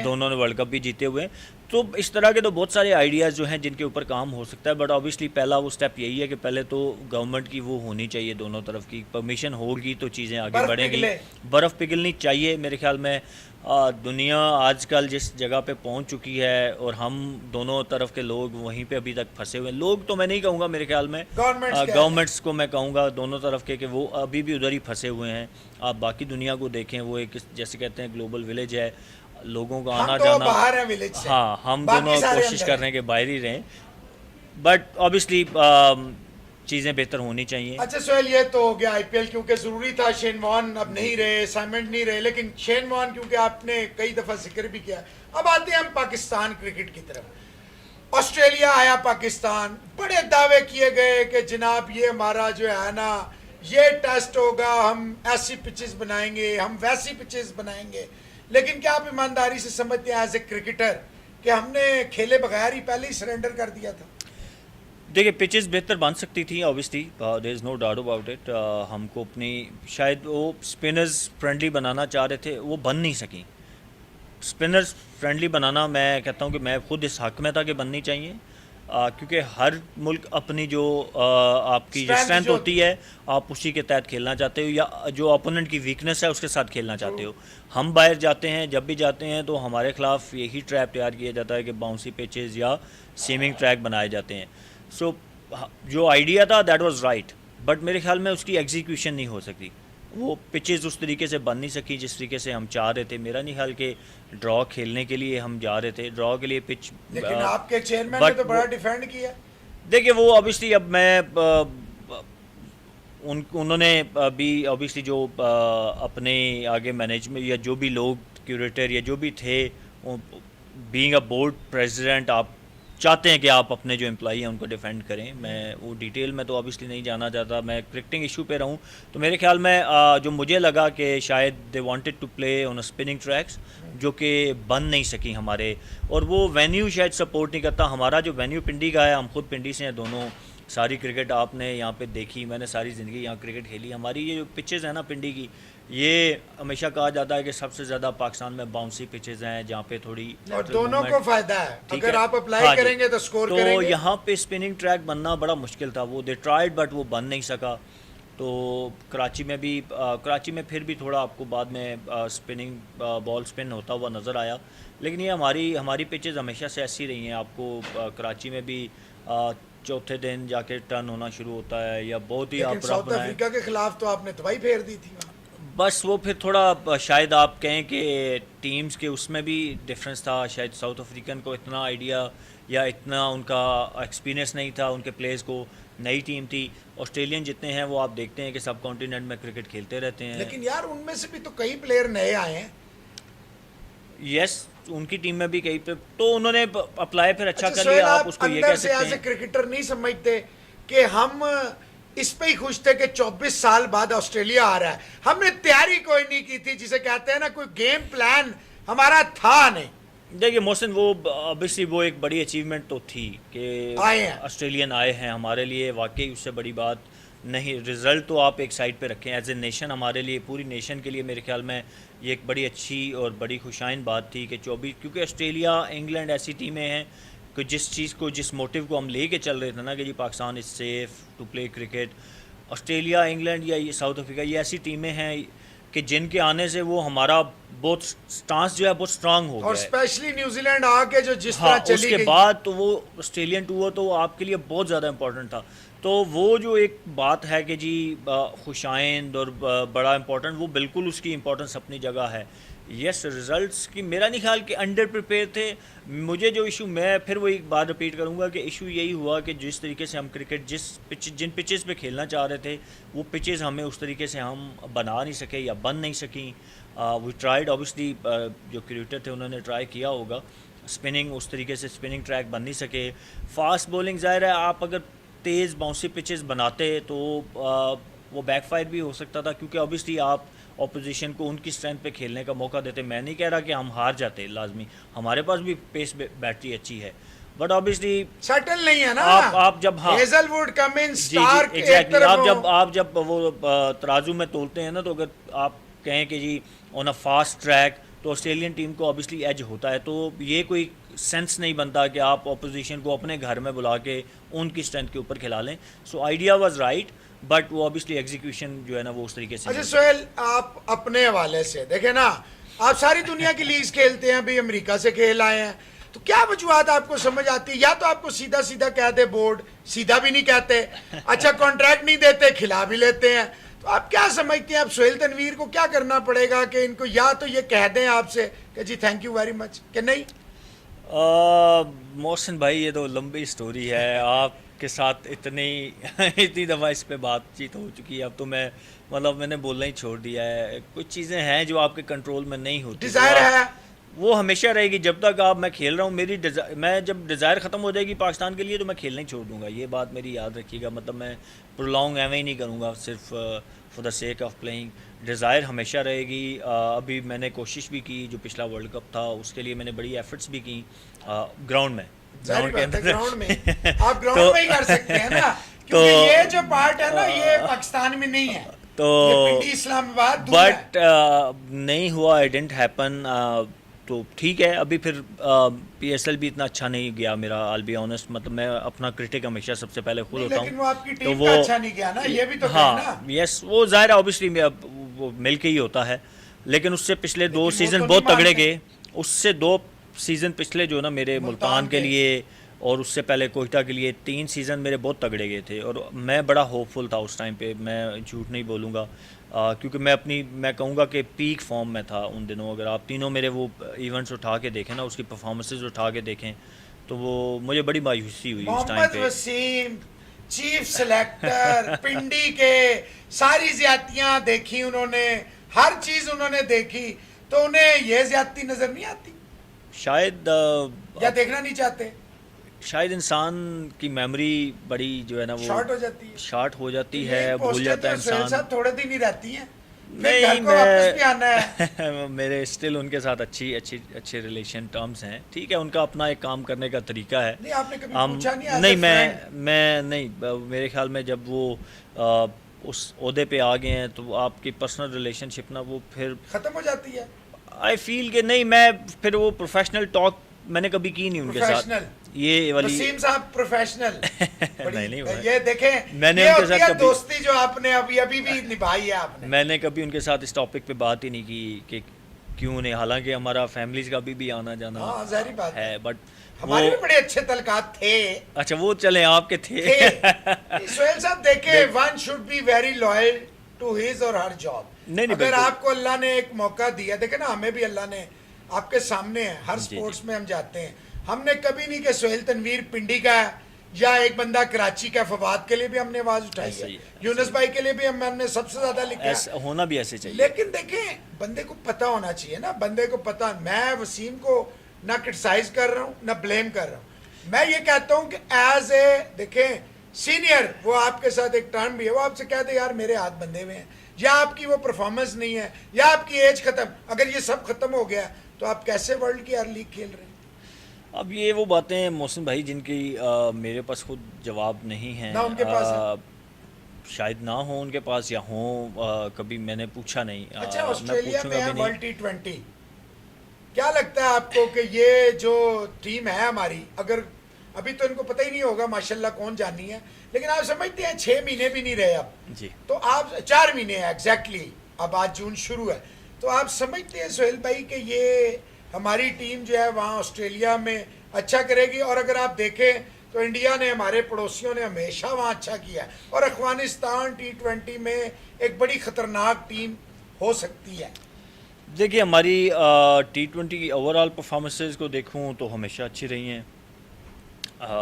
दोनों ने वर्ल्ड कप भी जीते हुए हैं। तो इस तरह के तो बहुत सारे आइडियाज़ जो हैं जिनके ऊपर काम हो सकता है, बट ऑब्वियसली पहला वो स्टेप यही है कि पहले तो गवर्नमेंट की वो होनी चाहिए, दोनों तरफ की परमिशन होगी तो चीज़ें आगे बढ़ेंगी। बर्फ़ पिघलनी चाहिए। मेरे ख्याल में दुनिया आजकल जिस जगह पे पहुंच चुकी है और हम दोनों तरफ के लोग वहीं पे अभी तक फंसे हुए हैं। लोग तो मैं नहीं कहूँगा, मेरे ख्याल में गवर्नमेंट्स को मैं कहूँगा दोनों तरफ के कि वो अभी भी उधर ही फंसे हुए हैं। आप बाकी दुनिया को देखें, वो एक जैसे कहते हैं ग्लोबल विलेज है, लोगों का आना जाना बाहर है विलेज से। हाँ, हम दोनों कोशिश कर रहे हैं कि बाहर ही रहें, बट ऑब्वियसली चीज़ें बेहतर होनी चाहिए। अच्छा सुहेल, ये तो हो गया आईपीएल, क्योंकि ज़रूरी था। शेन वॉर्न अब नहीं रहे, साइमंड नहीं रहे, लेकिन शेन वॉर्न क्योंकि आपने कई दफ़ा जिक्र भी किया। अब आते हैं हम पाकिस्तान क्रिकेट की तरफ। ऑस्ट्रेलिया आया पाकिस्तान, बड़े दावे किए गए कि जनाब ये हमारा जो है ना, ये टेस्ट होगा, हम ऐसी पिचेस बनाएंगे, हम वैसी पिचेस बनाएंगे। लेकिन क्या आप ईमानदारी से समझते हैं एज ए क्रिकेटर कि हमने खेले बगैर ही पहले ही सरेंडर कर दिया था? देखिए, पिचेस बेहतर बन सकती थी obviously, there is no doubt about it. हमको अपनी शायद वो स्पिनर्स फ्रेंडली बनाना चाह रहे थे, वो बन नहीं सकी। स्पिनर्स फ्रेंडली बनाना, मैं कहता हूँ कि मैं खुद इस हक में था कि बननी चाहिए, क्योंकि हर मुल्क अपनी जो आपकी जो स्ट्रेंथ होती है आप उसी के तहत खेलना चाहते हो, या जो ओपोनेंट की वीकनेस है उसके साथ खेलना चाहते हो। हम बाहर जाते हैं, जब भी जाते हैं तो हमारे खिलाफ यही ट्रैप तैयार किया जाता है कि बाउंसी पिचेस या सीमिंग ट्रैक बनाए जाते हैं। सो जो आइडिया था दैट वाज राइट, बट मेरे ख्याल में उसकी एग्जीक्यूशन नहीं हो सकती। वो पिचेस उस तरीके से बन नहीं सकी जिस तरीके से हम चाह रहे थे। मेरा नहीं ख्याल कि ड्रॉ खेलने के लिए हम जा रहे थे, ड्रॉ के लिए पिच। लेकिन आपके चेयरमैन ने तो बड़ा डिफेंड किया। देखिए, वो ऑब्वियसली अब मैं उन्होंने भी ऑब्वियसली जो अपने आगे मैनेजमेंट या जो भी लोग क्यूरेटर या जो भी थे, बीइंग अ बोर्ड प्रेसिडेंट, आप चाहते हैं कि आप अपने जो एम्प्लॉई हैं उनको डिफेंड करें। मैं वो डिटेल में तो ऑब्वियसली नहीं जाना चाहता, मैं क्रिकेटिंग इशू पे रहूं। तो मेरे ख्याल में जो मुझे लगा कि शायद they wanted to play on a spinning tracks जो कि बन नहीं सकी हमारे, और वो वेन्यू शायद सपोर्ट नहीं करता। हमारा जो वेन्यू पिंडी का है, हम खुद पिंडी से हैं दोनों, सारी क्रिकेट आपने यहाँ पे देखी, मैंने सारी ज़िंदगी यहाँ क्रिकेट खेली। हमारी ये जो पिचेज़ हैं ना पिंडी की, ये हमेशा कहा जाता है कि सबसे ज़्यादा पाकिस्तान में बाउंसी पिचेस हैं जहाँ पे थोड़ी और दोनों को फायदा है, ठीक अगर है। आप अप्लाई हाँ जी। करेंगे तो स्कोर तो करेंगे। यहाँ पे स्पिनिंग ट्रैक बनना बड़ा मुश्किल था, वो दे ट्राइड बट वो बन नहीं सका। तो कराची में भी कराची में फिर भी थोड़ा आपको बाद में स्पिनिंग बॉल स्पिन होता हुआ नज़र आया, लेकिन ये हमारी पिचेस हमेशा से ऐसी रही हैं। आपको कराची में भी चौथे दिन जाके टर्न होना शुरू होता है, या बहुत ही लेकिन आप साउथ अफ्रीका के खिलाफ तो आपने तबाही फेर दी थी वहाँ। बस वो फिर थोड़ा शायद आप कहें कि टीम्स के उसमें भी डिफरेंस था। शायद साउथ अफ्रीकन को इतना आइडिया या इतना उनका एक्सपीरियंस नहीं था, उनके प्लेयर्स को नई टीम थी। ऑस्ट्रेलियन जितने हैं वो आप देखते हैं कि सब कॉन्टिनेंट में क्रिकेट खेलते रहते हैं। लेकिन यार उनमें से भी तो कई प्लेयर नए आए हैं। यस, उनकी टीम में भी कई पे तो उन्होंने अप्लाई फिर अच्छा कर सोहेल, लिया। आप उसको ये कह अंदर से सकते एज ए हैं। क्रिकेटर नहीं समझते कि हम इस पे ही खुश थे कि 24 साल बाद ऑस्ट्रेलिया आ रहा है। हमने तैयारी कोई नहीं की थी, जिसे कहते हैं ना, कोई गेम प्लान हमारा था नहीं। देखिए मोहसिन, वो ऑब्वियसली वो एक बड़ी अचीवमेंट तो थी कि आए हैं। ऑस्ट्रेलियन आए हैं हमारे लिए, वाकई उससे बड़ी बात नहीं। रिज़ल्ट तो आप एक साइड पे रखें, एज ए नेशन हमारे लिए, पूरी नेशन के लिए मेरे ख्याल में ये एक बड़ी अच्छी और बड़ी खुशाइन बात थी कि 24, क्योंकि ऑस्ट्रेलिया इंग्लैंड ऐसी टीमें हैं कि जिस चीज़ को, जिस मोटिव को हम ले के चल रहे थे ना कि जी Pakistan is safe to play cricket, Australia, England या ये साउथ अफ्रीका, ये ऐसी टीमें हैं कि जिनके आने से वो हमारा बहुत स्टांस जो है बहुत स्ट्रांग हो गया और है। स्पेशली न्यूजीलैंड आके जो जिस तरह हाँ, चली उसके गई। बाद तो वो ऑस्ट्रेलियन टूर तो आपके लिए बहुत ज़्यादा इम्पोर्टेंट था। तो वो जो एक बात है कि जी खुशाइंद और बड़ा इम्पोर्टेंट, वो बिल्कुल उसकी इम्पोर्टेंस अपनी जगह है। यस, रिजल्ट्स की मेरा नहीं ख्याल कि अंडर प्रिपेयर थे। मुझे जो इशू, मैं फिर वो एक बात रिपीट करूँगा कि इशू यही हुआ कि जिस तरीके से हम क्रिकेट जिन पिचेस पे खेलना चाह रहे थे, वो पिचेस हमें उस तरीके से हम बना नहीं सके या बन नहीं सकी। वी ट्राइड, ऑब्वियसली जो क्रिकेटर थे उन्होंने ट्राई किया होगा, स्पिनिंग उस तरीके से स्पिनिंग ट्रैक बन नहीं सके। फास्ट बॉलिंग, ज़ाहिर है आप अगर तेज़ बाउंसी पिचेस बनाते तो वो बैकफायर भी हो सकता था, क्योंकि ऑब्वियसली आप ऑपोजिशन को उनकी स्ट्रेंथ पे खेलने का मौका देते। मैं नहीं कह रहा कि हम हार जाते, लाजमी हमारे पास भी पेस बैटरी अच्छी है, बट ऑब्वियसली सेटल नहीं है ना। आप जब, हाँ, हेजलवुड, कमिंस, जी स्टार्क, एग्जैक्टली, एक तरफ आप जब वो तराजू में तोलते हैं ना, तो अगर आप कहें कि जी ऑन अ फास्ट ट्रैक तो ऑस्ट्रेलियन टीम को ऑब्वियसली एज होता है। तो ये कोई सेंस नहीं बनता कि आप ऑपोजिशन को अपने घर में बुला के उनकी स्ट्रेंथ के ऊपर खिला लें। So idea was right, but वो ऑब्वियसली एग्जीक्यूशन जो है ना वो उस तरीके से अच्छा नहीं सोहेल, आप अपने हवाले से देखें ना, आप सारी दुनिया की लीग खेलते हैं, अभी अमेरिका से खेल आए हैं, तो क्या वजूहत आपको समझ आती है? या तो आपको सीधा सीधा कह दे बोर्ड, सीधा भी नहीं कहते, अच्छा कॉन्ट्रैक्ट नहीं देते, खिला भी लेते हैं, तो आप क्या समझते हैं, आप सोहेल तनवीर को क्या करना पड़ेगा कि इनको या तो ये कह दें आपसे कि जी थैंक यू वेरी मच, कि नहीं? मोहसिन भाई, ये तो लंबी स्टोरी है, आपके साथ इतनी दफ़ा इस पे बातचीत हो चुकी है, अब तो मैं मतलब मैंने बोलना ही छोड़ दिया है। कुछ चीज़ें हैं जो आपके कंट्रोल में नहीं होती, डिजायर है वो हमेशा रहेगी जब तक मैं खेल रहा हूँ। मैं जब डिज़ायर ख़त्म हो जाएगी पाकिस्तान के लिए तो मैं खेलना ही छोड़ दूँगा, ये बात मेरी याद रखिएगा। मतलब मैं प्रोलॉन्ग एवं ही नहीं करूँगा सिर्फ for the sake of playing. Desire हमेशा रहेगी। अभी मैंने कोशिश भी की, जो पिछला वर्ल्ड कप था उसके लिए मैंने बड़ी एफर्ट्स भी की ग्राउंड में, ग्राउंड के अंदर। ग्राउंड में आप ग्राउंड में ही कर सकते हैं ना, क्योंकि ये जो पार्ट है ना ये पाकिस्तान में नहीं है, तो ये पिंडी इस्लामाबाद दूर है। बट नहीं हुआ, इट डिडंट हैपन। तो ठीक है, अभी फिर PSL भी इतना अच्छा नहीं गया मेरा, आई विल बी ऑनेस्ट। मतलब मैं अपना क्रिटिक हमेशा सबसे पहले खुद होता हूँ। लेकिन वो आपकी तो टीम वो का अच्छा नहीं गया ना, ये भी तो हाँ, कहना। यस, वो ज़ाहिर है ऑब्वियसली वो मिल के ही होता है, लेकिन उससे पिछले 2 वो सीज़न तो बहुत नहीं तगड़े मानते। गए। उससे 2 सीज़न पिछले जो ना मेरे मुल्तान के लिए, और उससे पहले कोयटा के लिए 3 सीज़न मेरे बहुत तगड़े गए थे, और मैं बड़ा होपफुल था उस टाइम पे, मैं झूठ नहीं बोलूँगा, क्योंकि मैं कहूँगा कि पीक फॉर्म में था उन दिनों। अगर आप तीनों मेरे वो इवेंट्स उठा के देखें ना, उसकी परफॉर्मेंसेज उठा के देखें, तो वो मुझे बड़ी मायूसी हुई उस टाइम मोहम्मद पे। वसीम, चीफ सेलेक्टर पिंडी के सारी ज्यादतियां देखी उन्होंने, हर चीज उन्होंने देखी, तो उन्हें ये ज्यादती नजर नहीं आती शायद या देखना नहीं चाहते? शायद इंसान की मेमोरी बड़ी जो है ना वो शॉर्ट हो जाती है, शॉर्ट हो जाती है, यही भूल पोस्टें जाता है तो सुहेल इंसान। साहब थोड़े दिन ही रहती हैं, फिर नहीं, घर को वापस भी आना है। मैं मेरे स्टिल उनके साथ अच्छे रिलेशन टर्म्स हैं, ठीक है, उनका अपना एक काम करने का तरीका है। नहीं आपने कभी हम पूछा नहीं? नहीं, मैं नहीं, मेरे ख्याल में जब वो उस ओहदे पे आ गए हैं तो आपकी पर्सनल रिलेशनशिप ना वो फिर खत्म हो जाती है। आई फील कि नहीं, मैं फिर वो प्रोफेशनल टॉक मैंने कभी की नहीं उनके प्रोफेशनल साथ, ये वाली वसीम साहब प्रोफेशनल नहीं हुआ। ये देखें, मैंने ये उनके होती साथ है कभी- दोस्ती जो आपने अभी अभी भी निभाई है आपने। मैंने कभी उनके साथ इस टॉपिक पे बात ही नहीं की कि क्यों नहीं, हालांकि हमारा फैमिलीज का भी आना जाना हाँ जाहिर बात है, बट हमारे भी वो बड़े अच्छे तलकात थे। अच्छा वो चले आपके थे सोहेल साहब देखे, one should be very loyal to his और हर जॉब। नहीं, अगर बिल्कुल। आपको अल्लाह ने एक मौका दिया, देखे ना हमें भी अल्लाह ने, आपके सामने है, हर जी, स्पोर्ट्स में हम जाते हैं, हमने कभी नहीं कि सोहेल तनवीर पिंडी का है या एक बंदा कराची का, फवाद के लिए भी हमने आवाज उठाई ऐसा है, ही है, यूनुस भाई के लिए भी हमने सबसे ज्यादा लिखा है। ऐसा होना भी ऐसे चाहिए। लेकिन देखें, बंदे को पता होना चाहिए ना, बंदे को पता, मैं वसीम को ना क्रिटिसाइज कर रहा हूँ ना ब्लेम कर रहा हूँ, मैं ये कहता हूँ कि एज ए देखें सीनियर, वो आपके साथ एक टर्म भी है, वो आपसे कहते यार मेरे हाथ बंधे हुए हैं, या आपकी वो परफॉर्मेंस नहीं है, या आपकी एज खत्म, अगर ये सब खत्म हो गया तो आप कैसे वर्ल्ड की हर लीग खेल रहे हैं? अब ये वो बातें मोहसिन भाई जिनकी मेरे पास खुद जवाब नहीं है, ना उनके पास है। शायद ना हो उनके पास या हो, कभी मैंने पूछा नहीं। अच्छा, मैं ऑस्ट्रेलिया में पूछूंगा है भी वर्ल्ड नहीं। T20, क्या लगता है आपको कि ये जो टीम है हमारी, अगर अभी तो इनको पता ही नहीं होगा माशाल्लाह कौन जानी है, लेकिन आप समझते हैं 6 महीने भी नहीं रहे अब, जी तो आप 4 महीने हैं एग्जैक्टली, अब आज जून शुरू है, तो आप समझते हैं सोहेल भाई कि ये हमारी टीम जो है वहाँ ऑस्ट्रेलिया में अच्छा करेगी? और अगर आप देखें तो इंडिया ने, हमारे पड़ोसियों ने हमेशा वहाँ अच्छा किया है, और अफगानिस्तान T20 में एक बड़ी खतरनाक टीम हो सकती है। देखिए, हमारी T20 की ओवरऑल परफॉर्मेंसेस को देखूं तो हमेशा अच्छी रही हैं,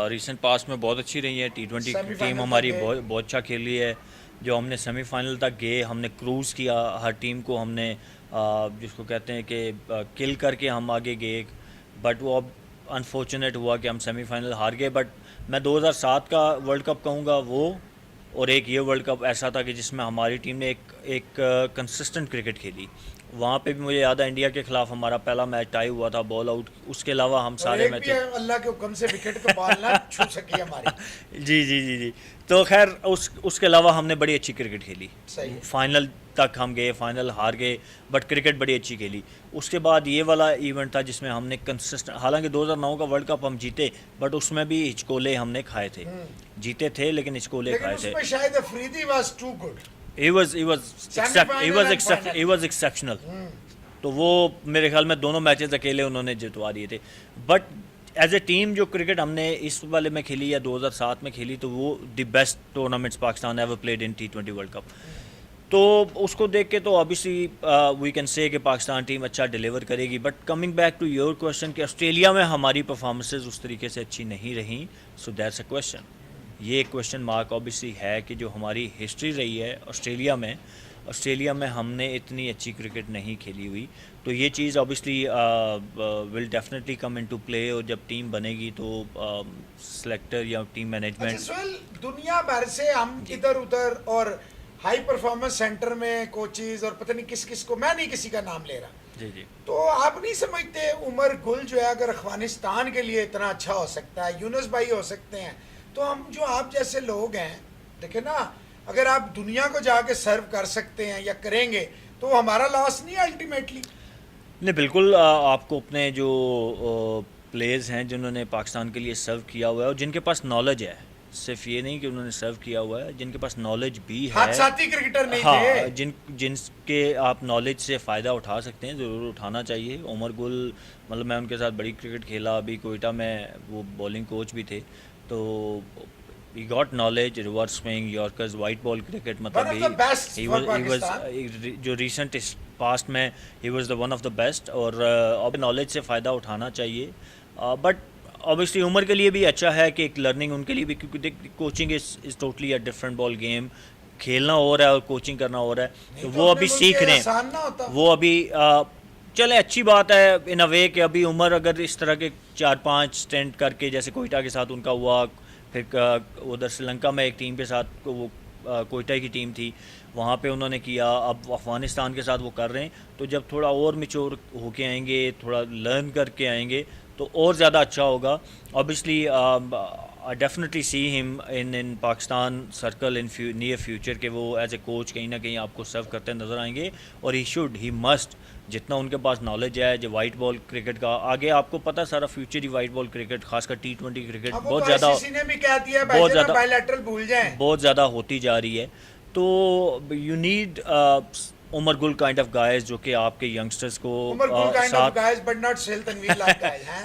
रिसेंट पास्ट में बहुत अच्छी रही है। T20 सेमीफाइनल टीम तक हमारी गए। बहुत अच्छा खेली है, जो हमने सेमीफाइनल तक गए, हमने क्रूज़ किया, हर टीम को हमने जिसको कहते हैं कि किल करके हम आगे गए, बट वो अब अनफॉर्चुनेट हुआ कि हम सेमीफाइनल हार गए। बट मैं 2007 का वर्ल्ड कप कहूँगा वो, और एक ये वर्ल्ड कप ऐसा था कि जिसमें हमारी टीम ने एक कंसिस्टेंट क्रिकेट खेली। वहाँ पे भी मुझे याद है इंडिया के खिलाफ हमारा पहला मैच टाई हुआ था बॉल आउट, उसके अलावा हम और सारे एक भी मैच अल्लाह के हुक्म से विकेट तो बॉल ना छू सकी हमारी। जी। तो खैर उसके अलावा हमने बड़ी अच्छी क्रिकेट खेली, सही है। फाइनल तक हम गए, फाइनल हार गए, बट क्रिकेट बड़ी अच्छी खेली। उसके बाद ये वाला इवेंट था जिसमें हमने कंसिस्टेंट, हालांकि 2009 का वर्ल्ड कप हम जीते, बट उसमें भी हिचकोले हमने खाए थे, जीते थे लेकिन हिचकोले लेकिन खाए थे। उसमें शायद Afridi was too good. He was Semi-final and final. exceptional। तो वो मेरे ख्याल में दोनों मैचेस अकेले उन्होंने जितवा दिए थे। बट एज ए टीम जो क्रिकेट हमने इस वाले में खेली या 2007 में खेली, तो वो the best tournaments Pakistan ever played in T20 world cup. तो उसको देख के तो ऑब्वियसली वी कैन से कि पाकिस्तान टीम अच्छा डिलीवर करेगी। But coming back to your question कि ऑस्ट्रेलिया में हमारी परफॉर्मेंसेज उस तरीके से अच्छी नहीं रही, सो दैट्स अ क्वेश्चन। ये एक क्वेश्चन मार्क ऑब्वियसली है कि जो हमारी हिस्ट्री रही है ऑस्ट्रेलिया में हमने इतनी अच्छी क्रिकेट नहीं खेली हुई, तो ये चीज़ obviously will definitely come into play. और जब टीम बनेगी तो सेलेक्टर या टीम अच्छा मैनेजमेंट, सोहेल, दुनिया भर से हम इधर उधर और हाई परफॉर्मेंस सेंटर में कोचेज और पता नहीं किस किस को, मैं नहीं किसी का नाम ले रहा, जी तो आप नहीं समझते उमर गुल जो है अगर अफगानिस्तान के लिए इतना अच्छा हो सकता है, यूनुस भाई हो सकते हैं, तो हम जो आप जैसे लोग हैं, देखे ना, अगर आप दुनिया को जाके सर्व कर सकते हैं या करेंगे तो हमारा लॉस नहीं है अल्टीमेटली। नहीं, बिल्कुल आपको अपने जो प्लेयर्स हैं जिन्होंने पाकिस्तान के लिए सर्व किया हुआ है और जिनके पास नॉलेज है, सिर्फ ये नहीं कि उन्होंने सर्व किया हुआ है, जिनके पास नॉलेज भी है, हाथ साथी क्रिकेटर नहीं हाँ, थे, जिनके आप नॉलेज से फ़ायदा उठा सकते हैं, ज़रूर उठाना चाहिए। उमर गुल, मतलब मैं उनके साथ बड़ी क्रिकेट खेला, अभी कोयटा में वो बॉलिंग कोच भी थे, तो he got knowledge, reverse swing, Yorkers, white ball cricket, One मतलब of the best for जो recent पास्ट में he was the one of the best, और अब नॉलेज से फ़ायदा उठाना चाहिए। बट ऑब्वियसली उमर के लिए भी अच्छा है कि एक लर्निंग उनके लिए भी, क्योंकि देख coaching is totally a different ball game. खेलना और है और कोचिंग करना और है, तो वो अभी सीख रहे हैं। वो अभी चले अच्छी बात है इन अ वे कि अभी उमर अगर इस तरह के 4-5 स्टेंट करके, जैसे कोयटा के साथ उनका हुआ, फिर उधर श्रीलंका में एक टीम के साथ वो कोयटा की टीम थी, वहाँ पे उन्होंने किया, अब अफ़गानिस्तान के साथ वो कर रहे हैं। तो जब थोड़ा और मैच्योर होके आएंगे, थोड़ा लर्न करके आएंगे, तो और ज़्यादा अच्छा होगा। Obviously I definitely see him in Pakistan circle in near future के वो एज ए कोच कहीं ना कहीं आपको सर्व करते नज़र आएंगे। और ही मस्ट जितना उनके पास नॉलेज है जो वाइट बॉल क्रिकेट का, आगे आपको पता सारा फ्यूचर ही वाइट बॉल क्रिकेट, खासकर T20 क्रिकेट बहुत ज़्यादा होती जा रही है। तो you need Umar Gul kind of guys जो कि आपके यंगस्टर्स को साथ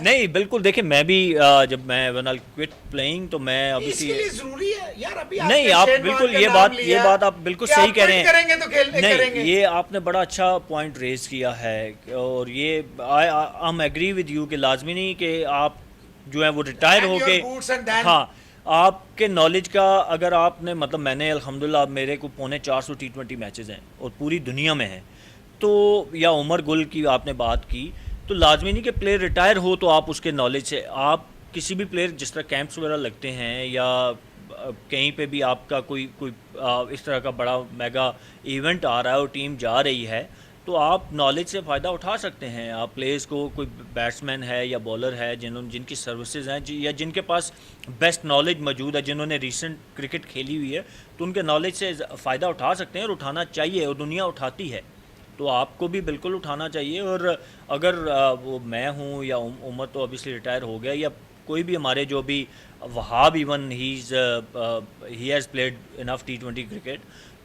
नहीं बिल्कुल। देखिए मैं भी जब मैं व्हेन आई क्विट प्लेइंग तो मैं अभी जरूरी है यार, अभी नहीं आप बिल्कुल ये बात आप बिल्कुल सही कह रहे हैं। नहीं ये आपने बड़ा अच्छा पॉइंट रेज किया है, और ये आई एग्री विद यू कि लाजमी नहीं कि आप जो है वो रिटायर होके, हाँ आपके नॉलेज का अगर आपने मतलब मैंने अल्हम्दुलिल्लाह मेरे को 450 T20 मैचेस हैं और पूरी दुनिया में हैं, तो या उमर गुल की आपने बात की, तो लाजमी नहीं कि प्लेयर रिटायर हो तो आप उसके नॉलेज से आप किसी भी प्लेयर जिस तरह कैंप्स वगैरह लगते हैं या कहीं पे भी आपका कोई इस तरह का बड़ा मेगा इवेंट आ रहा है और टीम जा रही है, तो आप नॉलेज से फ़ायदा उठा सकते हैं। आप प्लेयर्स को, कोई बैट्समैन है या बॉलर है जिनकी सर्विसेज हैं या जिनके पास बेस्ट नॉलेज मौजूद है, जिन्होंने रीसेंट क्रिकेट खेली हुई है, तो उनके नॉलेज से फ़ायदा उठा सकते हैं और उठाना चाहिए, और दुनिया उठाती है, तो आपको भी बिल्कुल उठाना चाहिए। और अगर वो मैं हूँ या उमर तो ऑब्वियसली रिटायर हो गया, या कोई भी हमारे जो भी Wahab even he has played enough T20 cricket,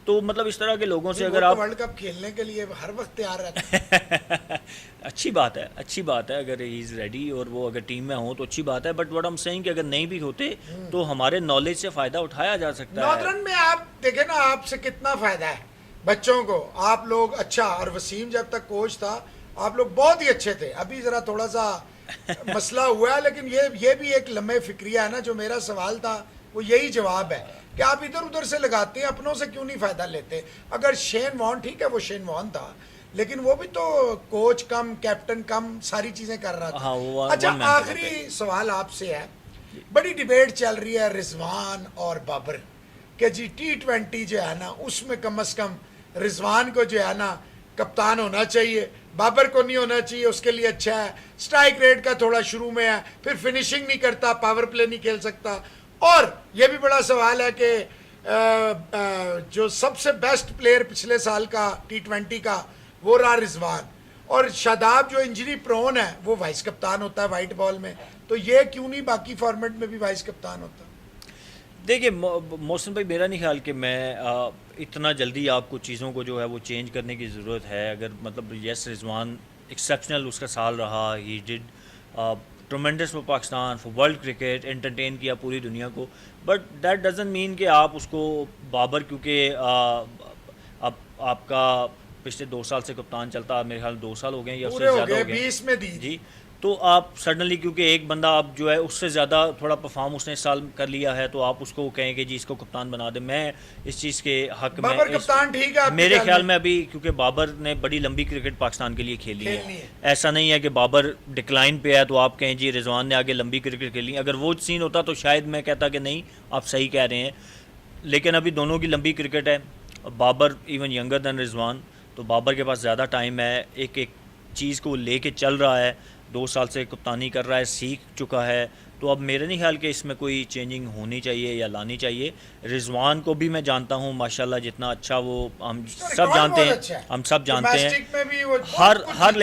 तो मतलब इस तरह के लोगों से अगर आप वर्ल्ड कप खेलने के लिए हर वक्त तैयार रहते हैं अच्छी बात है अगर ही इज़ रेडी और वो अगर टीम में हो तो अच्छी बात है। But what I am saying कि अगर नहीं भी होते तो हमारे नॉलेज से फ़ायदा उठाया जा सकता है। नॉर्दर्न में आप देखें ना, आपसे कितना फ़ायदा है बच्चों को, आप लोग अच्छा, और वसीम जब तक कोच था आप लोग बहुत ही अच्छे थे। अभी ज़रा थोड़ा सा मसला हुआ है, लेकिन ये भी एक लम्बे फिक्रिया है ना। जो मेरा सवाल था वो यही जवाब है कि आप इधर उधर से लगाते हैं, अपनों से क्यों नहीं फ़ायदा लेते। अगर शेन वॉर्न, ठीक है वो शेन वॉर्न था, लेकिन वो भी तो कोच कम कैप्टन कम सारी चीज़ें कर रहा था। हाँ, अच्छा आखिरी सवाल आपसे है, बड़ी डिबेट चल रही है रिजवान और बाबर कि जी T20 जो है ना उसमें कम से कम रिजवान को जो है ना कप्तान होना चाहिए, बाबर को नहीं होना चाहिए, उसके लिए अच्छा है, स्ट्राइक रेट का थोड़ा शुरू में है, फिर फिनिशिंग नहीं करता, पावर प्ले नहीं खेल सकता। और ये भी बड़ा सवाल है कि जो सबसे बेस्ट प्लेयर पिछले साल का T20 का वो रहा रिजवान, और शादाब जो इंजरी प्रोन है वो वाइस कप्तान होता है वाइट बॉल में, तो ये क्यों नहीं बाकी फॉर्मेट में भी वाइस कप्तान होता? देखिए मोहसिन भाई, मेरा नहीं ख्याल कि मैं इतना जल्दी आपको चीज़ों को जो है वो चेंज करने की ज़रूरत है। अगर मतलब यस रिजवान एक्सेप्शनल उसका साल रहा, he did tremendous for Pakistan, for world cricket, entertain किया पूरी दुनिया को, बट दैट डजंट मीन कि आप उसको बाबर, क्योंकि अब आपका पिछले 2 साल से कप्तान चलता, मेरे ख्याल 2 साल हो गए या उससे ज़्यादा हो गए 20 में दी जी, तो आप सडनली क्योंकि एक बंदा आप जो है उससे ज़्यादा थोड़ा परफॉर्म उसने इस साल कर लिया है, तो आप उसको कहेंगे जी इसको कप्तान बना दे। मैं इस चीज़ के हक में, बाबर कप्तान ठीक है मेरे ख्याल में अभी, क्योंकि बाबर ने बड़ी लंबी क्रिकेट पाकिस्तान के लिए खेली है। ऐसा नहीं है कि बाबर डिक्लाइन पे है तो आप कहें जी रिजवान ने आगे लंबी क्रिकेट खेली। अगर वो सीन होता तो शायद मैं कहता कि नहीं आप सही कह रहे हैं, लेकिन अभी दोनों की लंबी क्रिकेट है, Babar even younger than Rizwan, तो बाबर के पास ज़्यादा टाइम है, एक एक चीज़ को लेके चल रहा है, 2 साल से कप्तानी कर रहा है, सीख चुका है, तो अब मेरे नहीं ख्याल कि इसमें कोई चेंजिंग होनी चाहिए या लानी चाहिए। रिजवान को भी मैं जानता हूँ माशाल्लाह, जितना अच्छा वो हम सब जानते हैं, हम सब जानते हैं, हर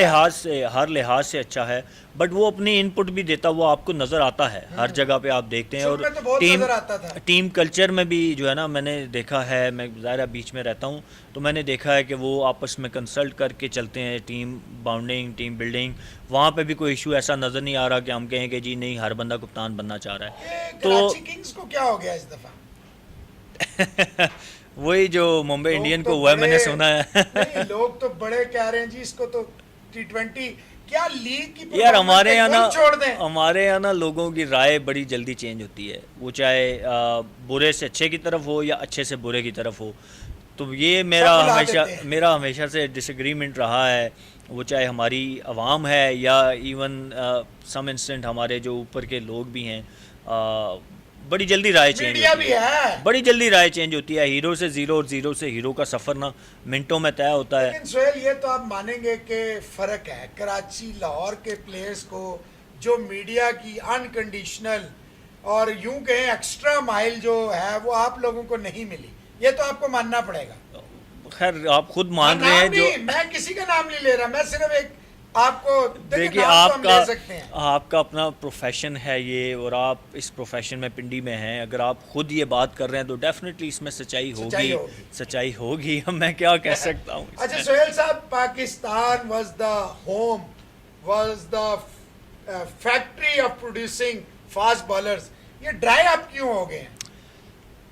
लिहाज से अच्छा है, बट वो अपनी इनपुट भी देता, वो आपको नज़र आता है हर जगह पे आप देखते हैं। और टीम कल्चर में भी जो है ना, मैंने देखा है, मैं ज़ाहिर बीच में रहता हूँ तो मैंने देखा है कि वो आपस में कंसल्ट करके चलते हैं, टीम बाउंडिंग, टीम बिल्डिंग, वहाँ पे भी कोई इशू ऐसा नज़र नहीं आ रहा कि हम कहें कि जी नहीं हर बंदा कप्तान बनना चाह रहा है। तो किंग्स को क्या हो गया इस दफा? वही जो मुंबई इंडियन को हुआ है, मैंने सुना है नहीं, लोग तो बड़े कह रहे हैं जी इसको तो T20, क्या लीग की यार performance हमारे एक यहाँ मुल्क छोड़ दें? हमारे यहाँ ना लोगों की राय बड़ी जल्दी चेंज होती है, वो चाहे बुरे से अच्छे की तरफ हो या अच्छे से बुरे की तरफ हो। तो ये भुला देते हैं। मेरा हमेशा से डिसएग्रीमेंट रहा है, वो चाहे हमारी आवाम है या इवन सम इंस्टेंट हमारे जो ऊपर के लोग भी हैं। बड़ी जल्दी राय चेंज मीडिया होती भी है। बड़ी जल्दी राय चेंज होती है। हीरो से ज़ीरो और ज़ीरो से हीरो का सफ़र ना मिनटों में तय होता है। लेकिन सोहेल, ये तो आप मानेंगे कि फर्क है कराची लाहौर के प्लेयर्स को जो मीडिया की अनकंडीशनल और यूं कहें एक्स्ट्रा माइल जो है वो आप लोगों को नहीं मिली, ये तो आपको मानना पड़ेगा। खैर आप खुद मान मैं रहे हैं नाम जो नहीं, मैं किसी का नाम नहीं ले रहा, मैं सिर्फ एक आपको देखिए नाम तो हम ले सकते हैं। आपका अपना प्रोफेशन है ये, और आप इस प्रोफेशन में पिंडी में हैं। अगर आप खुद ये बात कर रहे हैं तो डेफिनेटली इसमें सच्चाई सच्चाई होगी, होगी। सच्चाई होगी। अब मैं क्या कह सकता हूँ अच्छा इसमें। सोहेल साहब, Pakistan was the home, was the factory of producing fast bowlers, ये ड्राई अप क्यों हो गए हैं?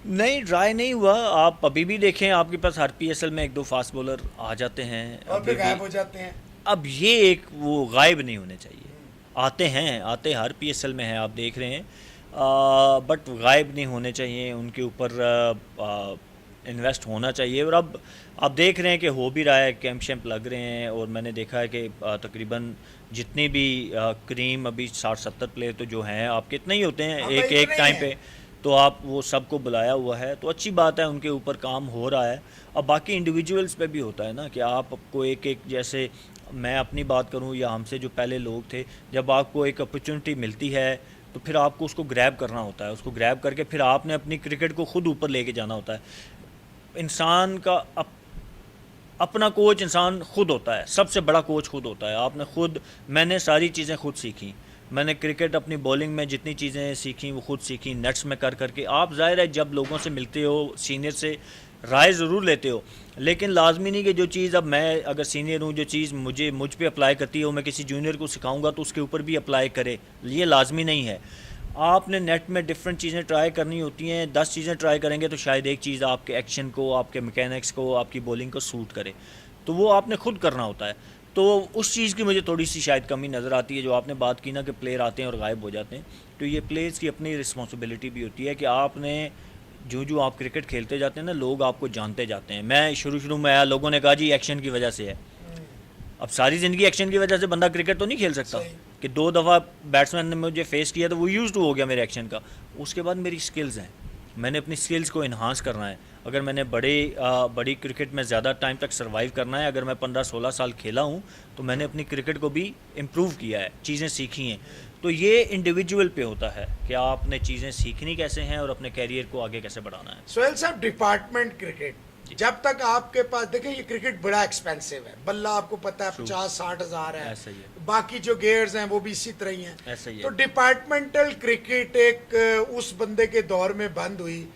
नहीं, ड्राई नहीं हुआ। आप अभी भी देखें, आपके पास हर PSL में एक दो फास्ट बॉलर आ जाते हैं और अभी फिर भी। गायब हो जाते हैं। अब ये एक वो गायब नहीं होने चाहिए। आते हर PSL में हैं, आप देख रहे हैं, बट गायब नहीं होने चाहिए। उनके ऊपर इन्वेस्ट होना चाहिए। और अब आप देख रहे हैं कि हो भी रहा है, कैंप शैम्प लग रहे हैं। और मैंने देखा है कि तकरीबन जितने भी करीम अभी 60-70 प्लेयर तो जो हैं आपके इतने ही होते हैं हाँ, एक भाई, एक इतने ही टाइम हैं। पे। तो आप वो सबको बुलाया हुआ है तो अच्छी बात है, उनके ऊपर काम हो रहा है। अब बाकी इंडिविजुअल्स पे भी होता है ना कि आपको एक जैसे मैं अपनी बात करूं या हमसे जो पहले लोग थे, जब आपको एक अपॉर्चुनिटी मिलती है तो फिर आपको उसको ग्रैब करना होता है। उसको ग्रैब करके फिर आपने अपनी क्रिकेट को खुद ऊपर लेके जाना होता है। इंसान का अपना कोच इंसान खुद होता है, सबसे बड़ा कोच खुद होता है। मैंने सारी चीज़ें खुद सीखी। मैंने क्रिकेट अपनी बॉलिंग में जितनी चीज़ें सीखी वो खुद सीखी, नेट्स में कर करके। आप ज़ाहिर है जब लोगों से मिलते हो, सीनियर से राय ज़रूर लेते हो, लेकिन लाजमी नहीं कि जो चीज़ अब मैं अगर सीनियर हूँ, जो चीज़ मुझ पे अप्लाई करती है वो मैं किसी जूनियर को सिखाऊंगा तो उसके ऊपर भी अप्लाई करे, ये लाजमी नहीं है। आपने नेट में डिफरेंट चीज़ें ट्राई करनी होती हैं। 10 चीज़ें ट्राई करेंगे तो शायद एक चीज़ आपके एक्शन को, आपके मैकेनिक्स को, आपकी बॉलिंग को सूट करे, तो वो आपने खुद करना होता है। तो उस चीज़ की मुझे थोड़ी सी शायद कमी नज़र आती है। जो आपने बात की ना कि प्लेयर आते हैं और गायब हो जाते हैं, तो ये प्लेयर्स की अपनी रिस्पॉन्सिबिलिटी भी होती है कि आपने जो आप क्रिकेट खेलते जाते हैं ना, लोग आपको जानते जाते हैं। मैं शुरू में आया, लोगों ने कहा जी एक्शन की वजह से है। अब सारी ज़िंदगी एक्शन की वजह से बंदा क्रिकेट तो नहीं खेल सकता कि 2 दफ़ा बैट्समैन ने मुझे फेस किया तो वो यूज़ टू हो गया मेरे एक्शन का। उसके बाद मेरी स्किल्स हैं, मैंने अपनी स्किल्स को इन्हांस करना है। अगर मैंने बड़ी क्रिकेट में ज़्यादा टाइम तक सर्वाइव करना है, अगर मैं 15-16 साल खेला हूँ तो मैंने अपनी क्रिकेट को भी इम्प्रूव किया है, चीज़ें सीखी हैं। तो ये इंडिविजुअल पे होता है कि आपने चीज़ें सीखनी कैसे हैं और अपने कैरियर को आगे कैसे बढ़ाना है। सोहेल साहब, डिपार्टमेंट क्रिकेट, जब तक आपके पास, देखिए ये क्रिकेट बड़ा एक्सपेंसिव है, बल्ला आपको पता है 50-60 हज़ार है, ऐसा ही है। बाकी जो गेयर्स हैं वो भी इसी तरह ही हैं। ऐसा ही है। तो डिपार्टमेंटल क्रिकेट एक उस बंदे के दौर में बंद हुई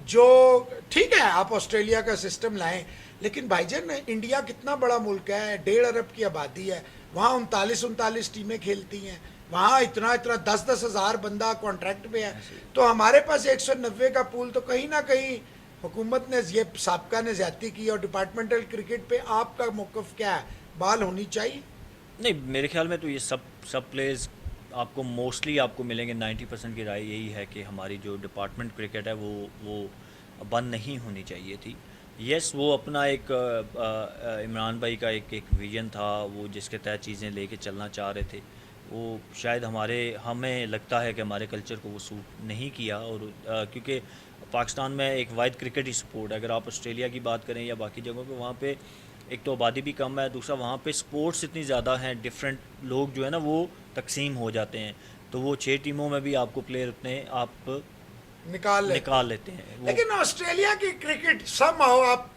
जो, ठीक है आप ऑस्ट्रेलिया का सिस्टम लाएं, लेकिन भाईजान इंडिया कितना बड़ा मुल्क है, 1.5 अरब की आबादी है, वहाँ 39 टीमें खेलती हैं, वहाँ इतना 10-10 हज़ार बंदा कॉन्ट्रैक्ट पे है। तो हमारे पास 190 का पूल, तो कहीं ना कहीं हुकूमत ने, ये साबका ने ज्यादती की। और डिपार्टमेंटल क्रिकेट पे आपका मौक़िफ़ क्या है, बाल होनी चाहिए? नहीं, मेरे ख्याल में तो ये सब प्लेयर्स आपको मोस्टली आपको मिलेंगे। 90% की राय यही है कि हमारी जो डिपार्टमेंट क्रिकेट है वो बंद नहीं होनी चाहिए थी। यस, वो अपना एक इमरान भाई का एक विजन था, वो जिसके तहत चीज़ें लेके चलना चाह रहे थे, वो शायद हमें लगता है कि हमारे कल्चर को वो सूट नहीं किया। और क्योंकि पाकिस्तान में एक वाइड क्रिकेट ही स्पोर्ट है। अगर आप ऑस्ट्रेलिया की बात करें या बाकी जगहों पे, वहाँ पे एक तो आबादी भी कम है, दूसरा वहाँ पे स्पोर्ट्स इतनी ज़्यादा हैं, डिफरेंट लोग जो है ना वो तकसीम हो जाते हैं, तो वो 6 टीमों में भी आपको प्लेयर उतने आप निकाल लेते हैं। लेकिन ऑस्ट्रेलिया की क्रिकेट समहाउ, आप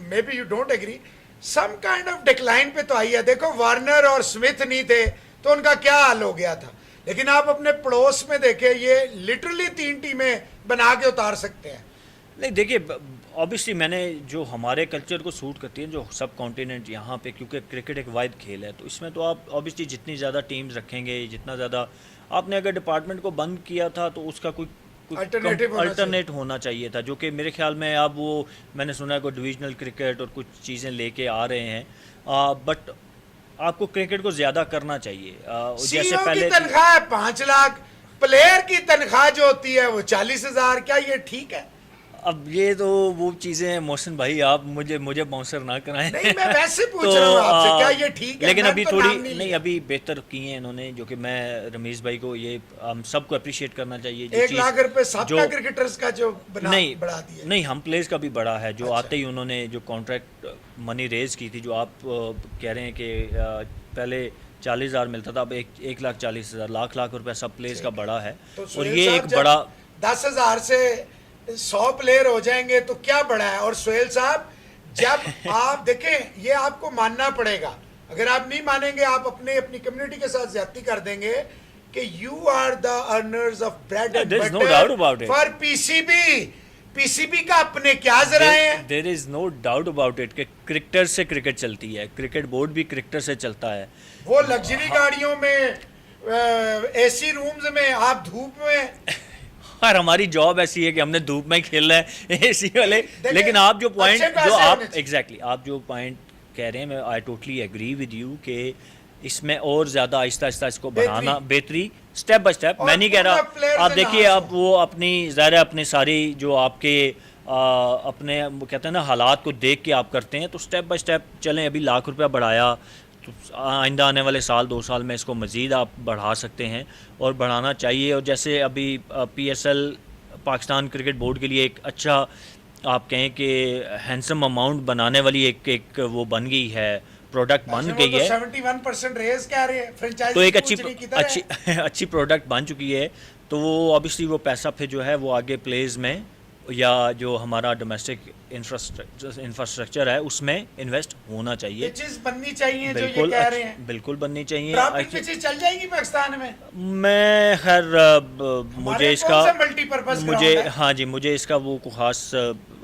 maybe you don't agree, some kind of decline पे तो आई है। देखो वार्नर और स्मिथ नहीं थे तो उनका क्या हाल हो गया था, लेकिन आप अपने पड़ोस में देखें, ये लिटरली 3 टीमें बना के उतार सकते हैं। नहीं देखिए, ऑब्वियसली मैंने जो हमारे कल्चर को सूट करती है, जो सब कॉन्टिनेंट यहाँ पे, क्योंकि क्रिकेट एक वाइड खेल है, तो इसमें तो आप ऑब्वियसली जितनी ज़्यादा टीम्स रखेंगे, जितना ज़्यादा आपने अगर डिपार्टमेंट को बंद किया था तो उसका कोई अल्टरनेट होना चाहिए था, जो कि मेरे ख्याल में अब वो मैंने सुना है कोई डिविजनल क्रिकेट और कुछ चीज़ें लेके आ रहे हैं। बट आपको क्रिकेट को ज़्यादा करना चाहिए। जैसे सीईओ की पहले तनख्वाह 5 लाख, प्लेयर की तनख्वाह जो होती है वो 40,000, क्या ये ठीक है? अब ये तो वो चीज़ें हैं मोहसिन भाई, आप मुझे बाउंसर ना कराएं। नहीं, मैं वैसे पूछ रहा हूँ आपसे, क्या ये ठीक है? लेकिन मैं अभी तो थोड़ी नाम नहीं, लिया। अभी बेहतर किए हैं इन्होंने, जो कि मैं रमीज़ भाई को, ये हम सबको अप्रिशिएट करना चाहिए। जो 1 लाख रुपए सबका क्रिकेटर्स का जो बढ़ा दिया। नहीं, हम प्लेयर्स का भी बड़ा है। जो अच्छा। आते ही उन्होंने जो कॉन्ट्रैक्ट मनी रेज की थी, जो आप कह रहे हैं कि पहले 40,000 मिलता था, अब 1,40,000 लाख रुपए सब प्लेयर्स का बड़ा है। तो और सुहेल ये साहब, एक जब बड़ा 10,000 से 100 प्लेयर हो जाएंगे तो क्या बड़ा है? और सुहेल साहब, जब आप देखें, ये आपको मानना पड़ेगा, अगर आप नहीं मानेंगे आप अपनी कम्युनिटी के साथ ज्यादती कर देंगे कि you are the earners of bread and There is no doubt about butter it. For PCB का अपने क्या जराए हैं? There is no doubt about it कि क्रिकेटर से क्रिकेट चलती है, क्रिकेट बोर्ड भी क्रिकेटर से चलता है। वो लग्जरी गाड़ियों में, एसी रूम्स में, आप धूप में। और हमारी जॉब ऐसी है कि हमने धूप में ही खेलना है एसी वाले। देखिए, लेकिन आप जो पॉइंट अच्छे पैसे जो आप होने चाहिए। एग्जैक्टली आप जो पॉइंट कह रहे हैं, मैं I totally agree with you कि इसमें और ज़्यादा आहिस्ता आहिस्ता इसको बढ़ाना, बेहतरी स्टेप बाय स्टेप। और मैं नहीं कह पूरा रहा, players आप in देखिए, house आप वो अपनी ज़ाहिर है अपनी सारी जो आपके अपने वो कहते हैं ना हालात को देख के आप करते हैं, तो स्टेप बाय स्टेप चलें। अभी लाख रुपया बढ़ाया, तो आइंदा आने वाले साल 2 साल में इसको मज़ीद आप बढ़ा सकते हैं और बढ़ाना चाहिए। और जैसे अभी PSL पाकिस्तान क्रिकेट बोर्ड के लिए एक अच्छा, आप कहें कि हैंडसम अमाउंट बनाने वाली एक वो बन गई है, प्रोडक्ट बन गई है। 71% रेज कह रहे हैं, फ्रेंचाइजी तो एक अच्छी प्रोडक्ट बन चुकी है। तो वो ऑब्वियसली वो पैसा फिर जो है वो आगे प्लेज में या जो हमारा डोमेस्टिक इंफ्रास्ट्रक्चर है उसमें इन्वेस्ट होना ये चाहिए। चीज बननी चाहिए जो ये बिल्कुल कह रहे हैं। बिल्कुल बननी चाहिए। ड्राफ्टिंग पिचेस चल जाएगी पाकिस्तान में? मैं खैर मुझे इसका मल्टीपर्पज मुझे हाँ जी, मुझे इसका वो कोई खास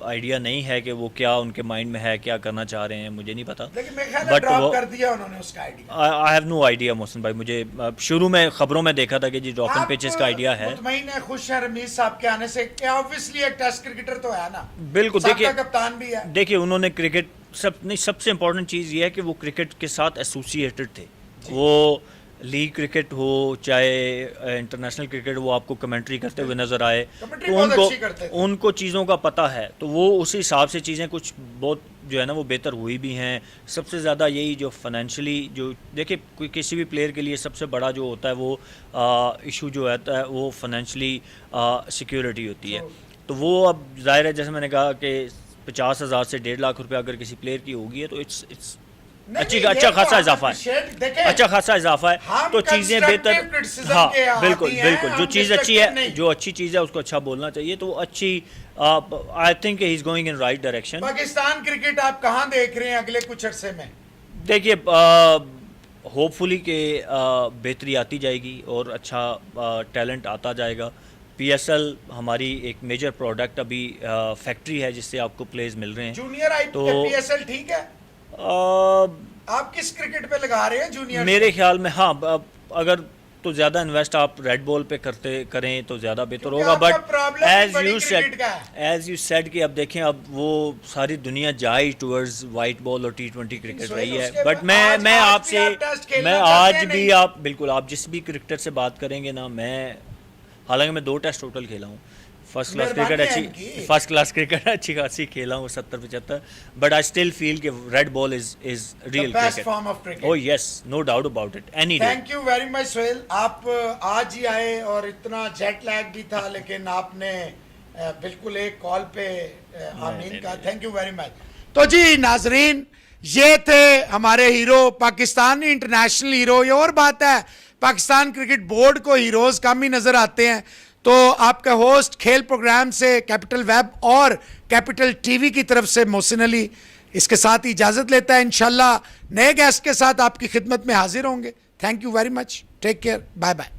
आइडिया नहीं है कि वो क्या उनके माइंड में है, क्या करना चाह रहे हैं, मुझे नहीं पता। लेकिन मेरे ख्याल में But ड्रॉप वो- कर दिया उन्होंने उसका idea. I have no idea Mohsin भाई। मुझे शुरू में खबरों में देखा था कि जी ड्रॉपिंग पिचेस का आइडिया है। मुतमईन है, खुश है रमीज साहब के आने से? क्या ऑब्वियसली एक टेस्ट क्रिकेटर तो है ना, बिल्कुल। साबका कप्तान भी है। देखिए उन्होंने क्रिकेट सबसे इम्पोर्टेंट चीज़ ये है कि वो क्रिकेट के साथ एसोसिएटेड थे। वो लीग क्रिकेट हो चाहे इंटरनेशनल क्रिकेट, वो आपको कमेंट्री करते हुए नज़र आए, कमेंट्री तो बहुत अच्छी करते थे। उनको चीज़ों का पता है, तो वो उसी हिसाब से चीज़ें कुछ बहुत जो है ना वो बेहतर हुई भी हैं। सबसे ज़्यादा यही जो फाइनेंशियली जो देखिए कोई किसी भी प्लेयर के लिए सबसे बड़ा जो होता है वो इशू जो होता है वो फाइनेंशियली सिक्योरिटी होती है। तो वो अब ज़ाहिर है, जैसे मैंने कहा कि 50,000 से 1.5 लाख रुपए अगर किसी प्लेयर की होगी है तो इट्स अच्छा खासा इजाफा है, अच्छा खासा इजाफा है। तो चीज़ें बेहतर, हाँ बिल्कुल बिल्कुल, जो चीज़ अच्छी है, जो अच्छी चीज़ है उसको अच्छा बोलना चाहिए। तो अच्छी, I think he is going in right direction. Pakistan cricket आप कहाँ देख रहे हैं अगले कुछ अरसे में? देखिए होपफुली कि बेहतरी आती जाएगी और अच्छा टैलेंट आता जाएगा। PSL हमारी एक मेजर प्रोडक्ट अभी फैक्ट्री है जिससे आपको प्लेयर्स मिल रहे हैं। जूनियर PSL ठीक है? आप किस क्रिकेट पे लगा रहे हैं जूनियर? मेरे ख्याल में हाँ, अगर तो ज़्यादा इन्वेस्ट आप रेड बॉल पे करें तो ज़्यादा बेहतर होगा। बट एज यू सेड कि अब देखें, अब वो सारी दुनिया जाए टूवर्ड्स वाइट बॉल और T20 क्रिकेट रही है। बट मैं आपसे, मैं आज भी आप बिल्कुल, आप जिस भी क्रिकेटर से बात करेंगे ना, हालांकि मैं 2 टेस्ट टोटल खेला हूँ, फर्स्ट क्लास क्रिकेट अच्छी खासी खेला हूँ 70-75, बट आई स्टिल फील कि red ball is real cricket. Oh yes, no doubt about it, any day. Thank you very much Suhail, आप आज ही आए और इतना जेट लैग भी था, लेकिन आपने बिल्कुल एक कॉल पे आमीन कहा। Thank you very much. तो जी नाजरीन, ये थे हमारे हीरो, पाकिस्तानी इंटरनेशनल हीरो। ये और बात है, पाकिस्तान क्रिकेट बोर्ड को हीरोज कम ही नजर आते हैं। तो आपका होस्ट खेल प्रोग्राम से कैपिटल वेब और कैपिटल टीवी की तरफ से मोहसिन अली इसके साथ ही इजाजत लेता है। इंशाल्लाह नए गेस्ट के साथ आपकी खिदमत में हाजिर होंगे। Thank you very much, take care, bye bye.